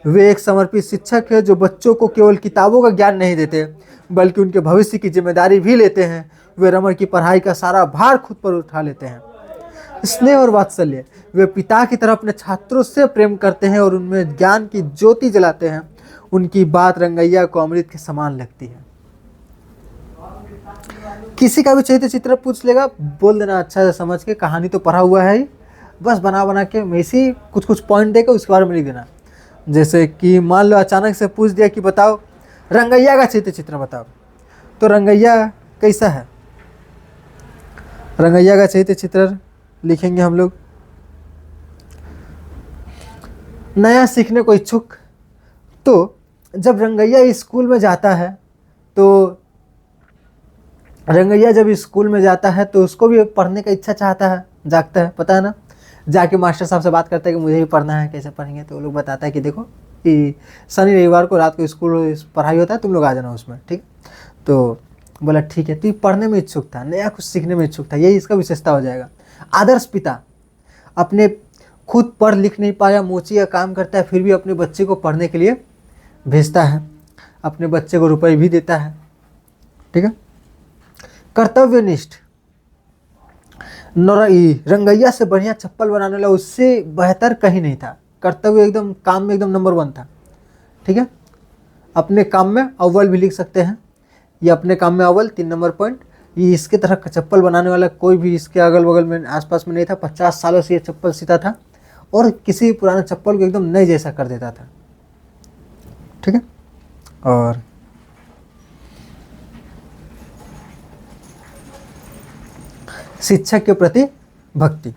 वे एक समर्पित शिक्षक है जो बच्चों को केवल किताबों का ज्ञान नहीं देते बल्कि उनके भविष्य की जिम्मेदारी भी लेते हैं। वे रमण की पढ़ाई का सारा भार खुद पर उठा लेते हैं। स्नेह और वात्सल्य, वे पिता की तरह अपने छात्रों से प्रेम करते हैं और उनमें ज्ञान की ज्योति जलाते हैं। उनकी बात रंगैया को अमृत के समान लगती है। किसी का भी चरित्र चित्र पूछ लेगा, बोल देना अच्छा से समझ के, कहानी तो पढ़ा हुआ है ही, बस बना बना के वैसे कुछ कुछ पॉइंट देकर उसके बारे में लिख देना। जैसे कि मान लो अचानक से पूछ दिया कि बताओ रंगैया का चरित्र चित्र बताओ, तो रंगैया कैसा है? रंगैया का चरित्र चित्र लिखेंगे हम लोग, नया सीखने को इच्छुक। तो जब रंगैया स्कूल में जाता है तो रंगैया जब स्कूल में जाता है तो उसको भी पढ़ने का इच्छा चाहता है, जागता है, पता है ना। जाके मास्टर साहब से बात करता है कि मुझे भी पढ़ना है, कैसे पढ़ेंगे? तो वो लोग बताता है कि देखो कि शनि रविवार को रात को स्कूल पढ़ाई होता है, तुम लोग आ जाना उसमें, ठीक। तो बोला ठीक है। तो ये पढ़ने में इच्छुक था, नया कुछ सीखने में इच्छुक था, यही इसका विशेषता हो जाएगा। आदर्श पिता, अपने खुद पढ़ लिख नहीं पाया, मोची का काम करता है, फिर भी अपने बच्चे को पढ़ने के लिए भेजता है, अपने बच्चे को रुपए भी देता है, ठीक है। कर्तव्यनिष्ठ, रंगैया से बढ़िया चप्पल बनाने वाला उससे बेहतर कहीं नहीं था। कर्तव्य एकदम काम में एकदम नंबर 1 था, ठीक है। अपने काम में अव्वल भी लिख सकते हैं, ये अपने काम में अव्वल 3 नंबर पॉइंट। ये इसके तरह का चप्पल बनाने वाला कोई भी इसके अगल बगल में आसपास में नहीं था। 50 सालों से ये चप्पल सीता था और किसी पुराने चप्पल को एकदम नए जैसा कर देता था, ठीक है। और शिक्षक के प्रति भक्ति,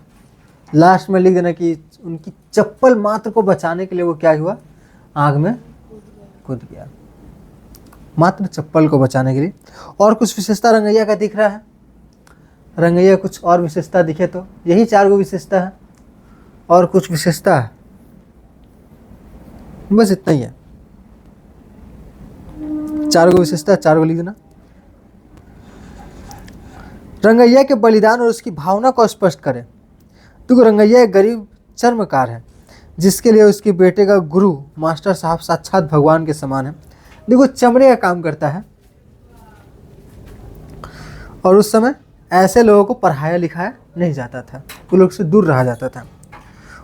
लास्ट में लिख देना कि उनकी चप्पल मात्र को बचाने के लिए वो क्या हुआ, आग में कूद गया, मात्र चप्पल को बचाने के लिए। और कुछ विशेषता रंगैया का दिख रहा है? रंगैया कुछ और विशेषता दिखे तो यही 4 गो विशेषता है, और कुछ विशेषता है? बस इतना ही है, 4 गो विशेषता, 4 गो लिख देना। रंगैया के बलिदान और उसकी भावना को स्पष्ट करें। तो रंगैया एक गरीब चर्मकार है जिसके लिए उसके बेटे का गुरु मास्टर साहब साक्षात भगवान के समान है। देखो चमड़े का काम करता है और उस समय ऐसे लोगों को पढ़ाया लिखाया नहीं जाता था, वो लोग से दूर रहा जाता था।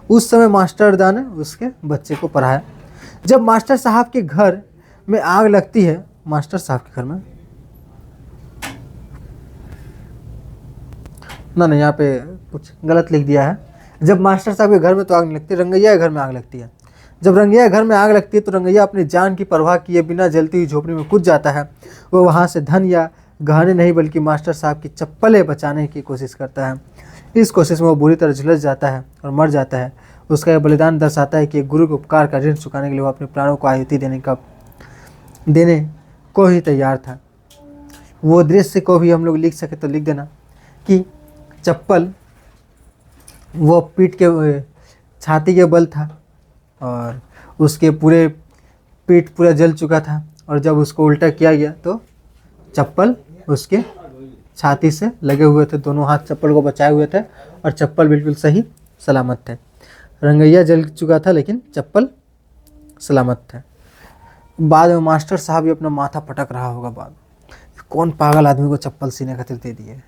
उस समय मास्टरदा ने उसके बच्चे को पढ़ाया। जब मास्टर साहब के घर में आग लगती है, मास्टर साहब के घर में ना यहाँ पे कुछ गलत लिख दिया है। जब मास्टर साहब के घर में तो आग नहीं लगती, रंगैया के घर में आग लगती है। जब रंगैया घर में आग लगती है तो रंगैया अपनी जान की परवाह किए बिना जलती हुई झोपड़ी में कूद जाता है। वो वहाँ से धन या गहने नहीं बल्कि मास्टर साहब की चप्पलें बचाने की कोशिश करता है। इस कोशिश में वो बुरी तरह झुलस जाता है और मर जाता है। उसका यह बलिदान दर्शाता है कि एक गुरु के उपकार का ऋण चुकाने के लिए वो अपने प्राणों को आहुति देने को ही तैयार था। वो दृश्य को भी हम लोग लिख सके तो लिख देना कि चप्पल वो पीठ के छाती के बल था और उसके पूरे पीठ पूरा जल चुका था, और जब उसको उल्टा किया गया तो चप्पल उसके छाती से लगे हुए थे, दोनों हाथ चप्पल को बचाए हुए थे और चप्पल बिल्कुल सही सलामत थे। रंगैया जल चुका था लेकिन चप्पल सलामत थे। बाद में मास्टर साहब भी अपना माथा पटक रहा होगा, बाद कौन पागल आदमी को चप्पल सीने खातिर दे दिए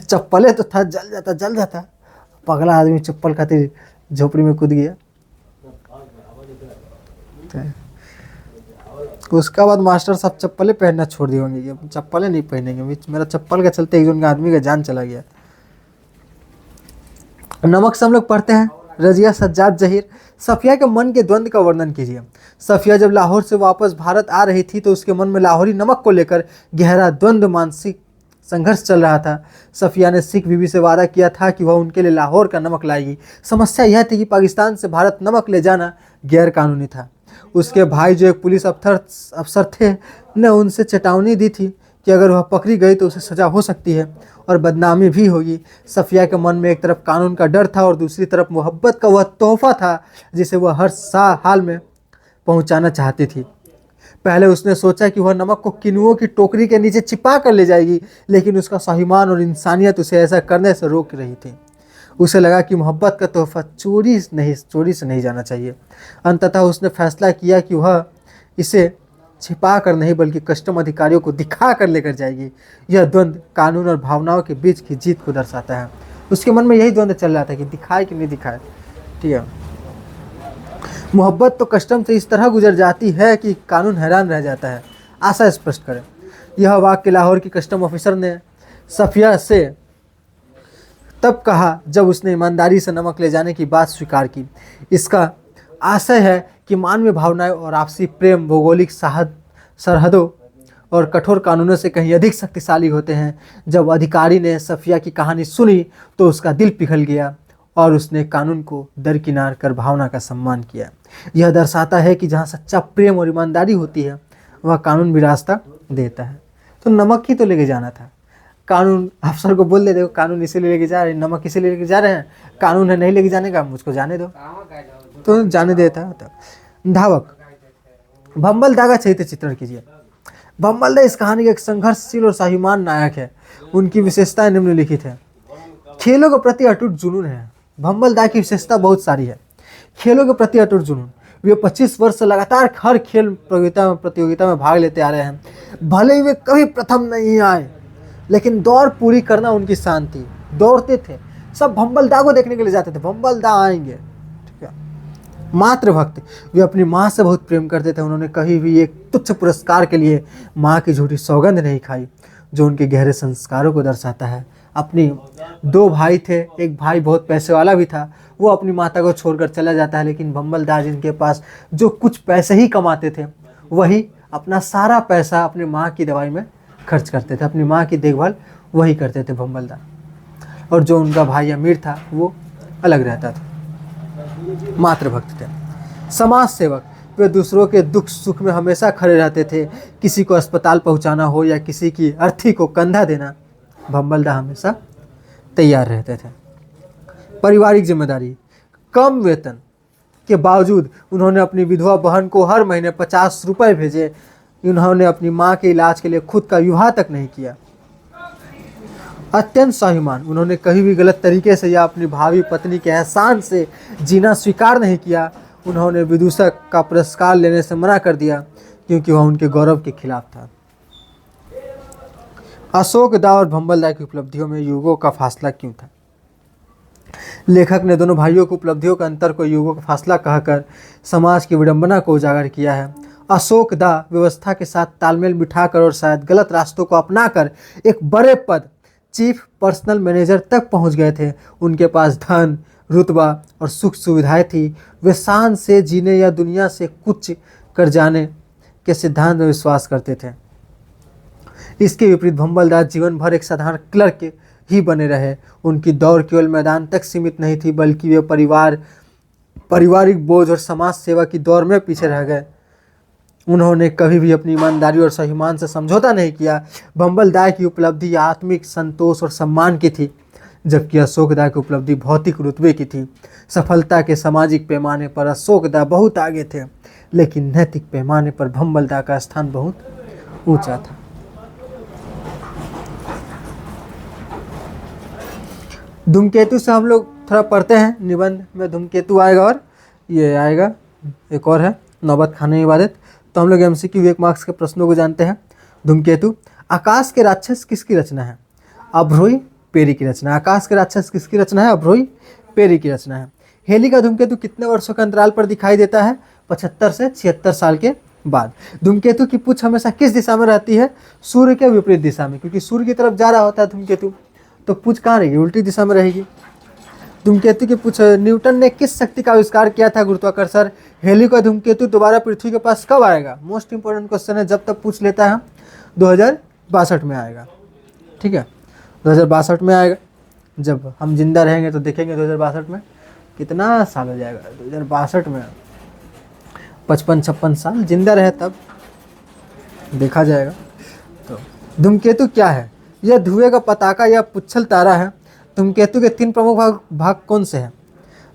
चप्पलें तो था, जल जाता, पगला आदमी चप्पल खातिर झोपड़ी में कूद गया। तो उसका बाद मास्टर साहब चप्पलें पहनना छोड़ दिए होंगे, ये चप्पलें नहीं पहनेंगे, मेरा चप्पल के चलते एक जन आदमी का जान चला गया। नमक से हम लोग पढ़ते हैं, रजिया सज्जाद जहीर। सफिया के मन के द्वंद्व का वर्णन कीजिए। सफिया जब लाहौर से वापस भारत आ रही थी तो उसके मन में लाहौरी नमक को लेकर गहरा द्वंद्व, मानसिक संघर्ष चल रहा था। सफिया ने सिख बीबी से वादा किया था कि वह उनके लिए लाहौर का नमक लाएगी। समस्या यह थी कि पाकिस्तान से भारत नमक ले जाना गैर कानूनी था। उसके भाई जो एक पुलिस अफसर थे ने उनसे चेतावनी दी थी कि अगर वह पकड़ी गई तो उसे सज़ा हो सकती है और बदनामी भी होगी। सफिया के मन में एक तरफ कानून का डर था और दूसरी तरफ मोहब्बत का वह तोहफा था जिसे वह हर हाल में पहुंचाना चाहती थी। पहले उसने सोचा कि वह नमक को किनुओं की टोकरी के नीचे छिपा कर ले जाएगी, लेकिन उसका स्वाभिमान और इंसानियत उसे ऐसा करने से रोक रही थी। उसे लगा कि मोहब्बत का तोहफा चोरी से नहीं जाना चाहिए। अंततः उसने फैसला किया कि वह इसे छिपा कर नहीं बल्कि कस्टम अधिकारियों को दिखा कर लेकर जाएगी। यह द्वंद्व कानून और भावनाओं के बीच की जीत को दर्शाता है। उसके मन में यही द्वंद्व चल रहा था कि दिखाए कि नहीं दिखाए। ठीक है, मोहब्बत तो कस्टम से इस तरह गुजर जाती है कि कानून हैरान रह जाता है। आशा स्पष्ट करें। यह वाक्य लाहौर की कस्टम ऑफिसर ने सफिया से तब कहा जब उसने ईमानदारी से नमक ले जाने की बात स्वीकार की। इसका आशय है कि मानवीय भावनाएं और आपसी प्रेम भौगोलिक सरहदों और कठोर कानूनों से कहीं अधिक शक्तिशाली होते हैं। जब अधिकारी ने सफिया की कहानी सुनी तो उसका दिल पिघल गया और उसने कानून को दरकिनार कर भावना का सम्मान किया। यह दर्शाता है कि जहाँ सच्चा प्रेम और ईमानदारी होती है वह कानून भी रास्ता देता है। तो नमक ही तो लेके जाना था। कानून अफसर को बोल दे, देखो कानून इसीलिए लेके जा रहे हैं, नमक इसीलिए लेके जा रहे हैं, कानून है नहीं लेके जाने का, मुझको जाने दो, तो जाने देता। तो धावक भंबल दा का चरित्र चित्रण कीजिए। भंबल दा इस कहानी का एक संघर्षशील और स्वाभिमान नायक है। उनकी विशेषताएं निम्नलिखित है। खेलों के प्रति अटूट जुनून है। भंबल दा की विशेषता बहुत सारी है। खेलों के प्रति अटूट जुनून। वे 25 वर्ष से लगातार हर खेल प्रतियोगिता में भाग लेते आ रहे हैं। भले ही वे कभी प्रथम नहीं आए, लेकिन दौड़ पूरी करना उनकी शान थी। दौड़ते थे, सब भंबल दा को देखने के लिए जाते थे, भंबल दा आएंगे। ठीक है। मातृभक्त, वे अपनी माँ से बहुत प्रेम करते थे। उन्होंने कभी भी एक तुच्छ पुरस्कार के लिए माँ की झूठी सौगंध नहीं खाई, जो उनके गहरे संस्कारों को दर्शाता है। अपनी 2 भाई थे, एक भाई बहुत पैसे वाला भी था, वो अपनी माता को छोड़कर चला जाता है, लेकिन भंबल दा जिनके पास जो कुछ पैसे ही कमाते थे वही अपना सारा पैसा अपनी माँ की दवाई में खर्च करते थे, अपनी माँ की देखभाल वही करते थे भंबल दा। और जो उनका भाई अमीर था वो अलग रहता था। मातृभक्त थे। समाज सेवक, वे दूसरों के दुख सुख में हमेशा खड़े रहते थे। किसी को अस्पताल पहुंचाना हो या किसी की अर्थी को कंधा देना, भंबल दा हमेशा तैयार रहते थे। पारिवारिक जिम्मेदारी, कम वेतन के बावजूद उन्होंने अपनी विधवा बहन को हर महीने 50 रुपये भेजे। उन्होंने अपनी माँ के इलाज के लिए खुद का विवाह तक नहीं किया। अत्यंत स्वाभिमान, उन्होंने कभी भी गलत तरीके से या अपनी भावी पत्नी के एहसान से जीना स्वीकार नहीं किया। उन्होंने विदूषक का पुरस्कार लेने से मना कर दिया क्योंकि वह उनके गौरव के खिलाफ था। अशोक दा और भंबल दा की उपलब्धियों में युगों का फासला क्यों था? लेखक ने दोनों भाइयों की उपलब्धियों के अंतर को युगों का फासला कहकर समाज की विडंबना को उजागर किया है। अशोक दा व्यवस्था के साथ तालमेल बिठाकर और शायद गलत रास्तों को अपनाकर एक बड़े पद चीफ पर्सनल मैनेजर तक पहुंच गए थे। उनके पास धन, रुतबा और सुख सुविधाएं थी। वे शान से जीने या दुनिया से कुछ कर जाने के सिद्धांत में विश्वास करते थे। इसके विपरीत भंबल दा जीवन भर एक साधारण क्लर्क ही बने रहे। उनकी दौड़ केवल मैदान तक सीमित नहीं थी, बल्कि वे पारिवारिक बोझ और समाज सेवा की दौड़ में पीछे रह गए। उन्होंने कभी भी अपनी ईमानदारी और स्वाभिमान से समझौता नहीं किया। भंबल दा की उपलब्धि आत्मिक संतोष और सम्मान की थी, जबकि अशोक दा की उपलब्धि भौतिक रुतबे की थी। सफलता के सामाजिक पैमाने पर अशोक दा बहुत आगे थे, लेकिन नैतिक पैमाने पर भंबल दा का स्थान बहुत ऊंचा था। धूमकेतु से हम लोग थोड़ा पढ़ते हैं। निबंध में धूमकेतु आएगा और ये आएगा, एक और है नौबत खाने इबादत। तो हम लोग MCQ 1 मार्क्स के प्रश्नों को जानते हैं। धूमकेतु, आकाश के राक्षस किसकी रचना है? अभ्रोई पेरी की रचना। आकाश के राक्षस किसकी रचना है? अभ्रोई पेरी की रचना है। हेली का धूमकेतु कितने वर्षों के अंतराल पर दिखाई देता है? 75 से 76 साल के बाद। धूमकेतु की पूंछ हमेशा किस दिशा में रहती है? सूर्य के विपरीत दिशा में, क्योंकि सूर्य की तरफ जा रहा होता है धूमकेतु, तो पूंछ कहाँ रहेगी? उल्टी दिशा में रहेगी। धूमकेतु की पूछ, न्यूटन ने किस शक्ति का आविष्कार किया था? गुरुत्वाकर्षण। हेली का धूमकेतु दोबारा पृथ्वी के पास कब आएगा? मोस्ट इंपॉर्टेंट क्वेश्चन है, जब तक पूछ लेता है 2062 में आएगा। ठीक है, 2062 में आएगा। जब हम जिंदा रहेंगे तो देखेंगे 2062 में कितना साल हो जाएगा। 2062 में 55-56 साल जिंदा रहे तब देखा जाएगा। तो धूमकेतु क्या है? यह धुएं का पताका या पुच्छल तारा है। धूमकेतु के 3 प्रमुख भाग कौन से हैं?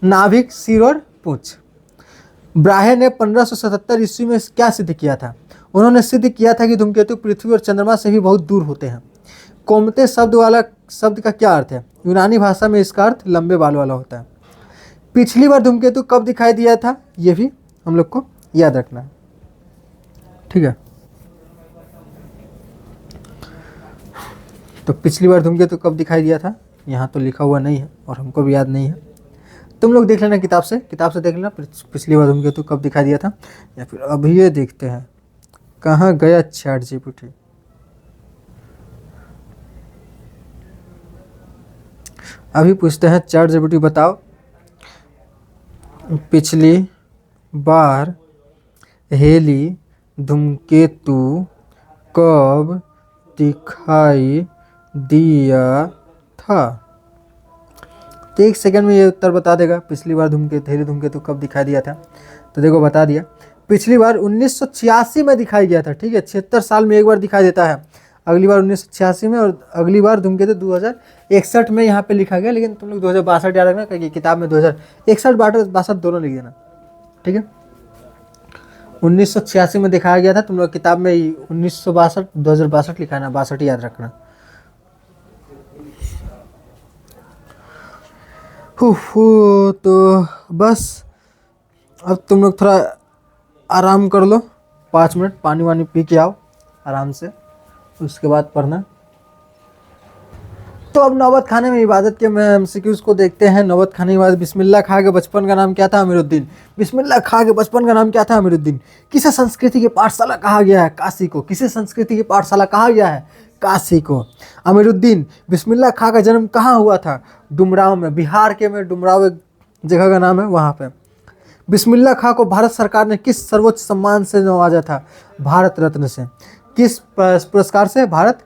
नाभिक, सिर और पूंछ। ब्राहे ने 1577 ईस्वी में क्या सिद्ध किया था? उन्होंने सिद्ध किया था कि धूमकेतु पृथ्वी और चंद्रमा से भी बहुत दूर होते हैं। कोमते शब्द वाला शब्द का क्या अर्थ है? यूनानी भाषा में इसका अर्थ लंबे बाल वाला होता है। पिछली बार धूमकेतु कब दिखाई दिया था, ये भी हम लोग को याद रखना है, ठीक है। तो पिछली बार धूमकेतु कब दिखाई दिया था, यहाँ तो लिखा हुआ नहीं है और हमको भी याद नहीं है। तुम लोग देख लेना किताब से देख लेना पिछली बार धूमकेतु कब दिखाई दिया था, या फिर अभी ये देखते हैं कहाँ गया ChatGPT। अभी पूछते हैं ChatGPT, बताओ पिछली बार हेली धूमकेतु कब दिखाई दिया था। तो 1 सेकंड में ये उत्तर बता देगा, पिछली बार हेली धूमकेतु कब दिखाई दिया था। तो देखो बता दिया, पिछली बार 1986 में दिखाई गया था, ठीक है। 76 साल में एक बार दिखाई देता है, अगली बार 1986 में, और अगली बार धूमकेतु 2061 में यहाँ पे लिखा गया, लेकिन तुम लोग 2062 याद रखना, क्योंकि किताब में 2061 62 दोनों लिख देना, ठीक है। 1986 में दिखाया गया था, तुम लोग किताब में 1962 2062 लिखा है ना, 62 याद रखना। तो बस अब तुम लोग थोड़ा आराम कर लो, 5 मिनट पानी वानी पी के आओ आराम से, उसके बाद पढ़ना। तो अब नौबत खाने में इबादत के MCQs को देखते हैं। नौबत खाने के बाद बिस्मिल्लाह खा के बचपन का नाम क्या था? अमीरुद्दीन। बिस्मिल्लाह खा के बचपन का नाम क्या था? अमीरुद्दीन। किसे संस्कृति की पाठशाला कहा गया है? काशी को। किसे संस्कृति की पाठशाला कहा गया है? काशी को। अमीरुद्दीन। बिस्मिल्लाह खा का जन्म कहाँ हुआ था? डुमराव में, बिहार के में डुमराव एक जगह का नाम है, वहाँ पे। बिस्मिल्लाह खां को भारत सरकार ने किस सर्वोच्च सम्मान से नवाजा था? भारत रत्न से। किस पुरस्कार से? भारत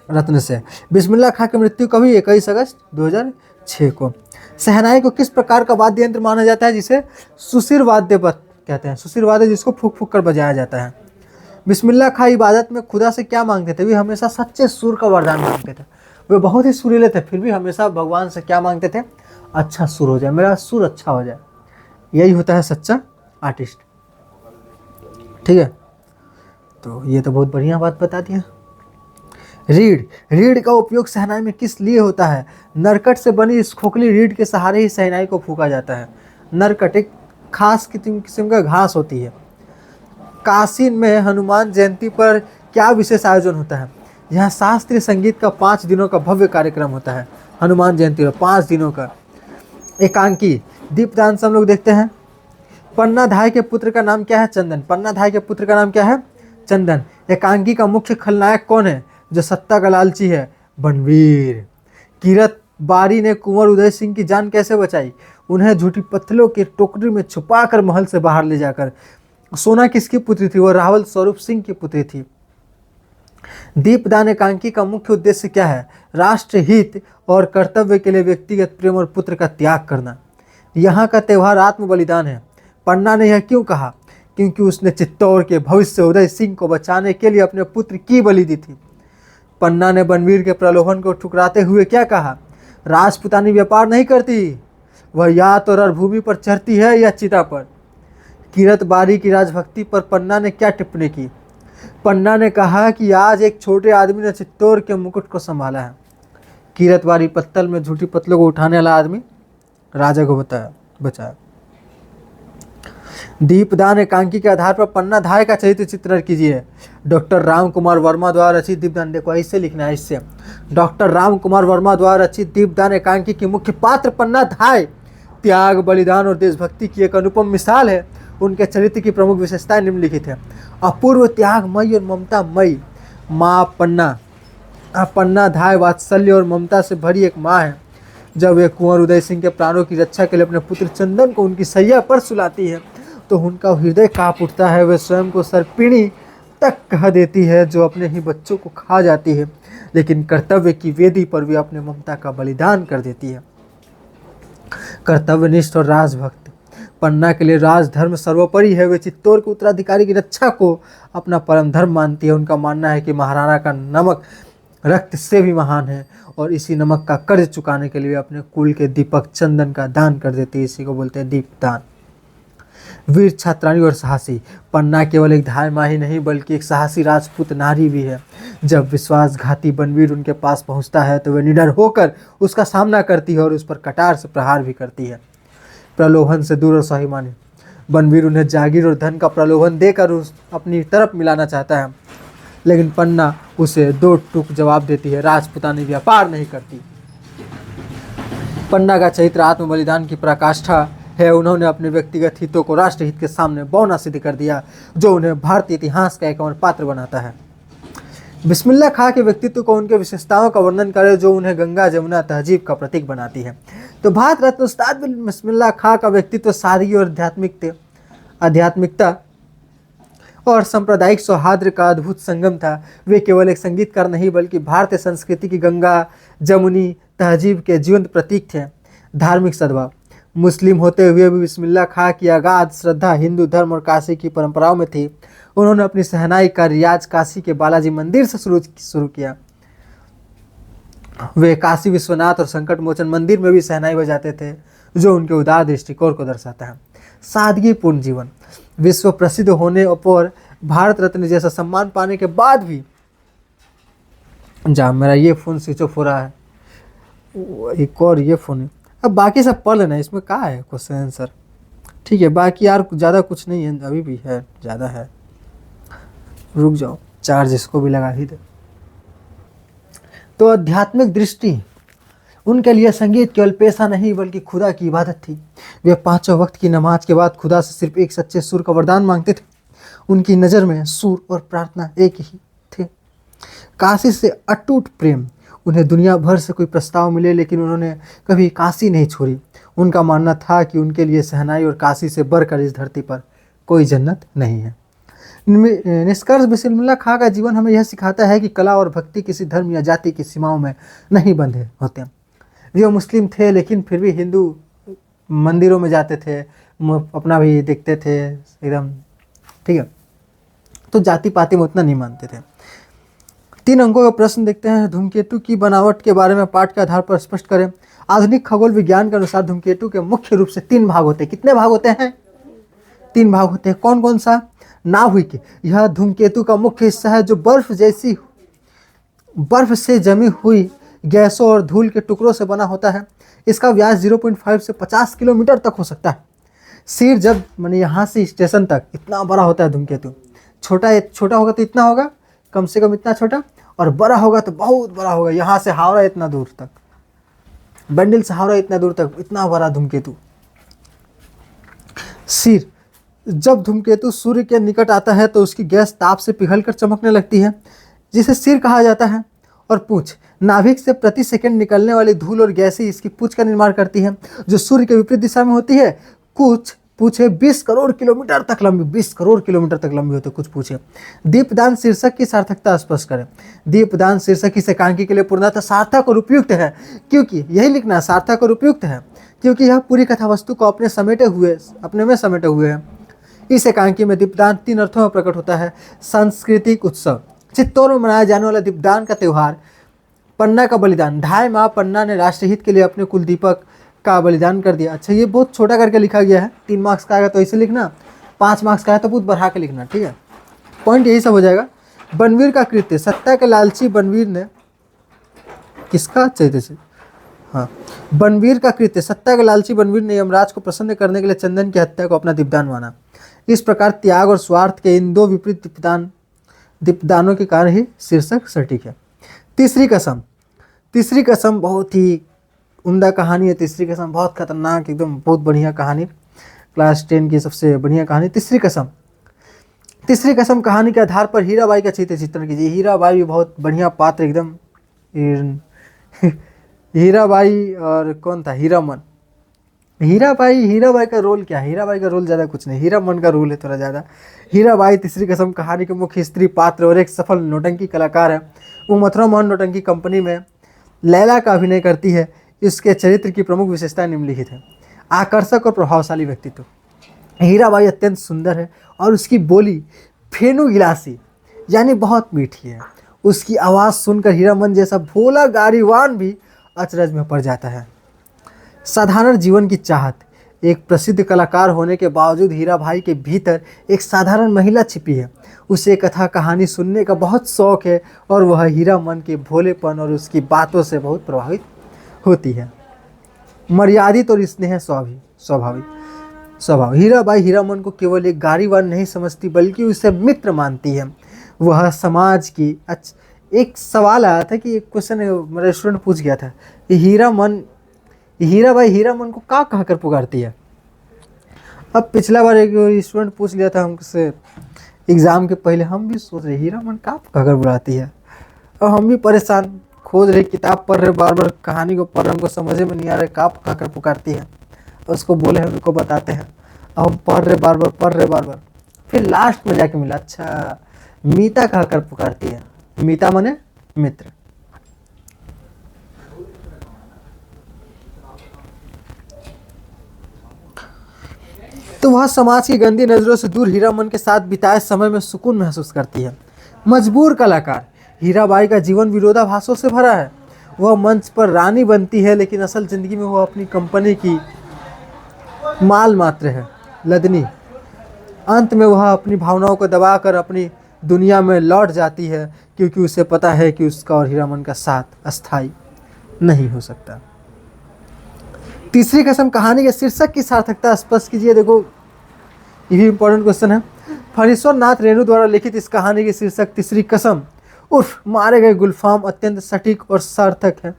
रत्न से। बिस्मिल्लाह खां की मृत्यु कभी? 21 अगस्त 2006 को। शहनाई को किस प्रकार का वाद्य यंत्र माना जाता है जिसे सुशिर वाद्य कहते हैं? सुशिर वाद्य जिसको फूक फूक कर बजाया जाता है। बिस्मिल्लाह खां इबादत में खुदा से क्या मांगते थे? वे हमेशा सच्चे सुर का वरदान मांगते थे। वे बहुत ही सुरीले थे, फिर भी हमेशा भगवान से क्या मांगते थे? अच्छा सुर हो जाए, मेरा सुर अच्छा हो जाए। यही होता है सच्चा आर्टिस्ट, ठीक है। तो ये तो बहुत बढ़िया बात बता दिया। रीढ़ का उपयोग शहनाई में किस लिए होता है? नरकट से बनी इस खोखली रीढ़ के सहारे ही शहनाई को फूंका जाता है। नरकट एक खास किस्म का घास होती है। काशी में हनुमान जयंती पर क्या विशेष आयोजन होता है? यहाँ शास्त्रीय संगीत का 5 दिनों का भव्य कार्यक्रम होता है। हनुमान जयंती पर 5 दिनों का। एकांकी दीपदान से हम लोग देखते हैं। पन्ना धाय के पुत्र का नाम क्या है? चंदन। पन्ना धाय के पुत्र का नाम क्या है? चंदन। एकांकी का मुख्य खलनायक कौन है जो सत्ता का लालची है? बनवीर। किरत बारी ने कुंवर उदय सिंह की जान कैसे बचाई? उन्हें झूठी पत्थरों के टोकरी में छुपाकर महल से बाहर ले जाकर। सोना किसकी पुत्री थी? वह रावल स्वरूप सिंह की पुत्री थी। दीपदान एकांकी का मुख्य उद्देश्य क्या है? राष्ट्र हित और कर्तव्य के लिए व्यक्तिगत प्रेम और पुत्र का त्याग करना। यहाँ का त्यौहार आत्म बलिदान है। पन्ना ने यह क्यों कहा? क्योंकि उसने चित्तौड़ के भविष्य उदय सिंह को बचाने के लिए अपने पुत्र की बलि दी थी। पन्ना ने बनवीर के प्रलोभन को ठुकराते हुए क्या कहा? राजपुतानी व्यापार नहीं करती, वह या तो रणभूमि पर चढ़ती है या चिता पर। किरत बारी की राजभक्ति पर पन्ना ने क्या टिप्पणी की? पन्ना ने कहा कि आज एक छोटे आदमी ने चित्तौड़ के मुकुट को संभाला है। किरत बारी पत्तल में झूठी पत्तलों को उठाने वाला आदमी राजा को बचाया। दीपदान एकांकी के आधार पर पन्ना धाय का चरित्र चित्रण कीजिए। डॉक्टर राम कुमार वर्मा द्वारा रचित दीपदान, देखो ऐसे लिखना है, इससे। डॉक्टर राम कुमार वर्मा द्वारा रचित दीपदान एकांकी की मुख्य पात्र पन्ना धाय त्याग, बलिदान और देशभक्ति की एक अनुपम मिसाल है। उनके चरित्र की प्रमुख विशेषताएं निम्नलिखित है। अपूर्व त्यागमयी और ममतामयी माँ पन्ना। पन्ना धाय वात्सल्य और ममता से भरी एक माँ है। जब वे कुंवर उदय सिंह के प्राणों की रक्षा के लिए अपने पुत्र चंदन को उनकी सैया पर सुलाती है तो उनका हृदय कांप उठता है। वे स्वयं को सर्पिणी तक कह देती है जो अपने ही बच्चों को खा जाती है, लेकिन कर्तव्य की वेदी पर वे अपने ममता का बलिदान कर देती है। कर्तव्यनिष्ठ और राजभक्त पन्ना के लिए राजधर्म सर्वोपरि है। वे चित्तौड़ के उत्तराधिकारी की रक्षा को अपना परम धर्म मानती है। उनका मानना है कि महाराणा का नमक रक्त से भी महान है और इसी नमक का कर्ज चुकाने के लिए वे अपने कुल के दीपक चंदन का दान कर देती है। इसी को बोलते हैं दीपदान। वीर छात्रानी और साहसी। पन्ना केवल एक धायमा ही नहीं बल्कि एक साहसी राजपूत नारी भी है। जब विश्वासघाती बनवीर उनके पास पहुंचता है तो वे निडर होकर उसका सामना करती है और उस पर कटार से प्रहार भी करती है। प्रलोभन से दूर और स्वाभिमानी। बनवीर उन्हें जागीर और धन का प्रलोभन देकर उस अपनी तरफ मिलाना चाहता है, लेकिन पन्ना उसे दो टूक जवाब देती है, राजपुतानी व्यापार नहीं करती। पन्ना का चरित्र आत्म बलिदान की पराकाष्ठा है। उन्होंने अपने व्यक्तिगत हितों को राष्ट्रहित के सामने बौना सिद्ध कर दिया, जो उन्हें भारतीय इतिहास का एक अमर पात्र बनाता है। बिस्मिल्लाह खां के व्यक्तित्व को उनके विशेषताओं का वर्णन करें जो उन्हें गंगा जमुना तहजीब का प्रतीक बनाती है। तो भारत रत्न उस्ताद बिस्मिल्लाह खां का व्यक्तित्व सादगी और आध्यात्मिकता और सांप्रदायिक सौहार्द का अद्भुत संगम था। वे केवल एक संगीतकार नहीं बल्कि भारतीय संस्कृति की गंगा जमुनी तहजीब के जीवंत प्रतीक थे। धार्मिक सद्भाव। मुस्लिम होते हुए भी बिस्मिल्लाह खां की अगाध श्रद्धा हिंदू धर्म और काशी की परंपराओं में थी। उन्होंने अपनी शहनाई का रियाज काशी के बालाजी मंदिर से शुरू किया। वे काशी विश्वनाथ और संकट मोचन मंदिर में भी शहनाई बजाते थे, जो उनके उदार दृष्टिकोण को दर्शाता है। सादगीपूर्ण जीवन। विश्व प्रसिद्ध होने और भारत रत्न जैसा सम्मान पाने के बाद भी मेरा ये फ़ोन स्विच ऑफ हो रहा है, एक और ये फ़ोन है। अब बाकी सब पढ़ लेना, इसमें क्या है क्वेश्चन आंसर, ठीक है। बाकी यार ज़्यादा कुछ नहीं है, अभी भी है, ज़्यादा है, रुक जाओ, चार्ज इसको भी लगा ही दे। तो आध्यात्मिक दृष्टि। उनके लिए संगीत केवल पेशा नहीं बल्कि खुदा की इबादत थी। वे पांचों वक्त की नमाज के बाद खुदा से सिर्फ एक सच्चे सुर का वरदान मांगते थे। उनकी नज़र में सुर और प्रार्थना एक ही थे। काशी से अटूट प्रेम। उन्हें दुनिया भर से कोई प्रस्ताव मिले लेकिन उन्होंने कभी काशी नहीं छोड़ी। उनका मानना था कि उनके लिए शहनाई और काशी से बढ़कर इस धरती पर कोई जन्नत नहीं है। निष्कर्ष, बिस्मिल्लाह खां का जीवन हमें यह सिखाता है कि कला और भक्ति किसी धर्म या जाति की सीमाओं में नहीं बंधे होते। वे मुस्लिम थे लेकिन फिर भी हिंदू मंदिरों में जाते थे, अपना भी देखते थे एकदम, ठीक है। तो जाति पाति में उतना नहीं मानते थे। 3 अंकों का प्रश्न देखते हैं। धूमकेतु की बनावट के बारे में पाठ के आधार पर स्पष्ट करें। आधुनिक खगोल विज्ञान के अनुसार धूमकेतु के मुख्य रूप से 3 भाग होते हैं। कितने भाग होते हैं? 3 भाग होते हैं। कौन कौन सा? नाभिक, यह धूमकेतु का मुख्य हिस्सा है जो बर्फ से जमी हुई गैसों और धूल के टुकड़ों से बना होता है। इसका व्यास 0.5 से 50 किलोमीटर तक हो सकता है। सिर, जब मैंने यहाँ से स्टेशन तक इतना बड़ा होता है धूमकेतु। छोटा होगा तो इतना होगा, कम से कम इतना छोटा, और बड़ा होगा तो बहुत बड़ा होगा। यहाँ से हावड़ा इतना दूर तक, बंडल से हावड़ा इतना दूर तक, इतना बड़ा धूमकेतु। सिर, जब धूमकेतु सूर्य के निकट आता है तो उसकी गैस ताप से पिघलकर चमकने लगती है, जिसे सिर कहा जाता है। और पूंछ, नाभिक से प्रति सेकंड निकलने वाली धूल और गैसें इसकी पूंछ का निर्माण करती हैं, जो सूर्य के विपरीत दिशा में होती है। कुछ पूछे 20 करोड़ किलोमीटर तक लंबी, 20 करोड़ किलोमीटर तक लंबी होती है कुछ पूछे। दीपदान शीर्षक की सार्थकता स्पष्ट करें। दीपदान शीर्षक इस एकांकी के लिए पूर्णतः सार्थक और उपयुक्त है, क्योंकि यही लिखना, सार्थक और उपयुक्त है, क्योंकि यह पूरी कथा वस्तु को अपने में समेटे हुए है। इस एकांकी में दीपदान 3 अर्थों में प्रकट होता है। सांस्कृतिक उत्सव, चित्तौड़ में मनाया जाने वाला दीपदान का त्यौहार। पन्ना का बलिदान, 2.5 माह पन्ना ने राष्ट्रहित के लिए अपने कुलदीपक का बलिदान कर दिया। अच्छा, ये बहुत छोटा करके लिखा गया है। 3 मार्क्स का आएगा तो ऐसे लिखना, 5 मार्क्स का है तो बहुत बढ़ा के लिखना, ठीक है। पॉइंट यही सब हो जाएगा। बनवीर का कृत्य, सत्ता के लालची बनवीर ने किसका चरित्र से, हाँ, बनवीर का कृत्य, सत्ता के लालची बनवीर ने यमराज को प्रसन्न करने के लिए चंदन की हत्या को अपना दीपदान माना। इस प्रकार त्याग और स्वार्थ के इन 2 विपरीत दीपदानों के कारण ही शीर्षक सटीक है। तीसरी कसम बहुत ही उम्दा कहानी है। तीसरी कसम बहुत खतरनाक, एकदम बहुत बढ़िया कहानी, क्लास 10 की सबसे बढ़िया कहानी तीसरी कसम कहानी के आधार पर हीराबाई का चित्रण कीजिए। हीराबाई भी बहुत बढ़िया पात्र, एकदम हीराबाई और कौन था, हीरामन। हीराबाई का रोल क्या है? हीराबाई का रोल ज़्यादा कुछ नहीं, हीरामन का रोल है थोड़ा ज़्यादा। हीराबाई तीसरी कसम कहानी के मुख्य स्त्री पात्र और एक सफल नौटंकी कलाकार है। वो मथुरा मोहन नौटंकी कंपनी में लैला का अभिनय करती है। इसके चरित्र की प्रमुख विशेषता निम्नलिखित है। आकर्षक और प्रभावशाली व्यक्तित्व। हीराबाई अत्यंत सुंदर है और उसकी बोली फेनु गिलासी यानी बहुत मीठी है। उसकी आवाज़ सुनकर हीरामन जैसा भोला गाड़ीवान भी अचरज में पड़ जाता है। साधारण जीवन की चाहत, एक प्रसिद्ध कलाकार होने के बावजूद हीरा भाई के भीतर एक साधारण महिला छिपी है। उसे कथा कहानी सुनने का बहुत शौक है और वह हीरा मन के भोलेपन और उसकी बातों से बहुत प्रभावित होती है। मर्यादित और स्नेह स्वभाव हीराबाई हीरामन को केवल एक गाड़ीवान नहीं समझती बल्कि उसे मित्र मानती है। वह समाज की एक सवाल आया था कि एक क्वेश्चन मेरा स्टूडेंट पूछ गया था कि हीराबाई हीरामन को क्या कहकर पुकारती है। अब पिछला बार एक स्टूडेंट पूछ लिया था हमसे एग्ज़ाम के पहले, हम भी सोच रहे हीरामन क्या कहकर बुलाती है। और हम भी परेशान खोज रहे, किताब पढ़ रहे, बार बार कहानी को पढ़ रहे, हमको समझ में नहीं आ रहा क्या कहकर पुकारती है। उसको बोले हैं, उनको बताते हैं। अब हम पढ़ रहे बार बार, फिर लास्ट में जाके मिला, अच्छा मीता कहकर पुकारती है। मीता माने मित्र। तो वह समाज की गंदी नजरों से दूर हीरामन के साथ बिताए समय में सुकून महसूस करती है। मजबूर कलाकार हीराबाई का जीवन विरोधाभासों से भरा है। वह मंच पर रानी बनती है लेकिन असल जिंदगी में वह अपनी कंपनी की माल मात्र है, लदनी। अंत में वह अपनी भावनाओं को दबाकर अपनी दुनिया में लौट जाती है क्योंकि उसे पता है कि उसका और हीरामन का साथ अस्थायी नहीं हो सकता। तीसरी कसम कहानी के शीर्षक की सार्थकता स्पष्ट कीजिए। देखो ये भी इंपॉर्टेंट क्वेश्चन है। फणीश्वर नाथ रेणु द्वारा लिखित इस कहानी की शीर्षक तीसरी कसम उर्फ मारे गए गुलफाम अत्यंत सटीक और सार्थक है।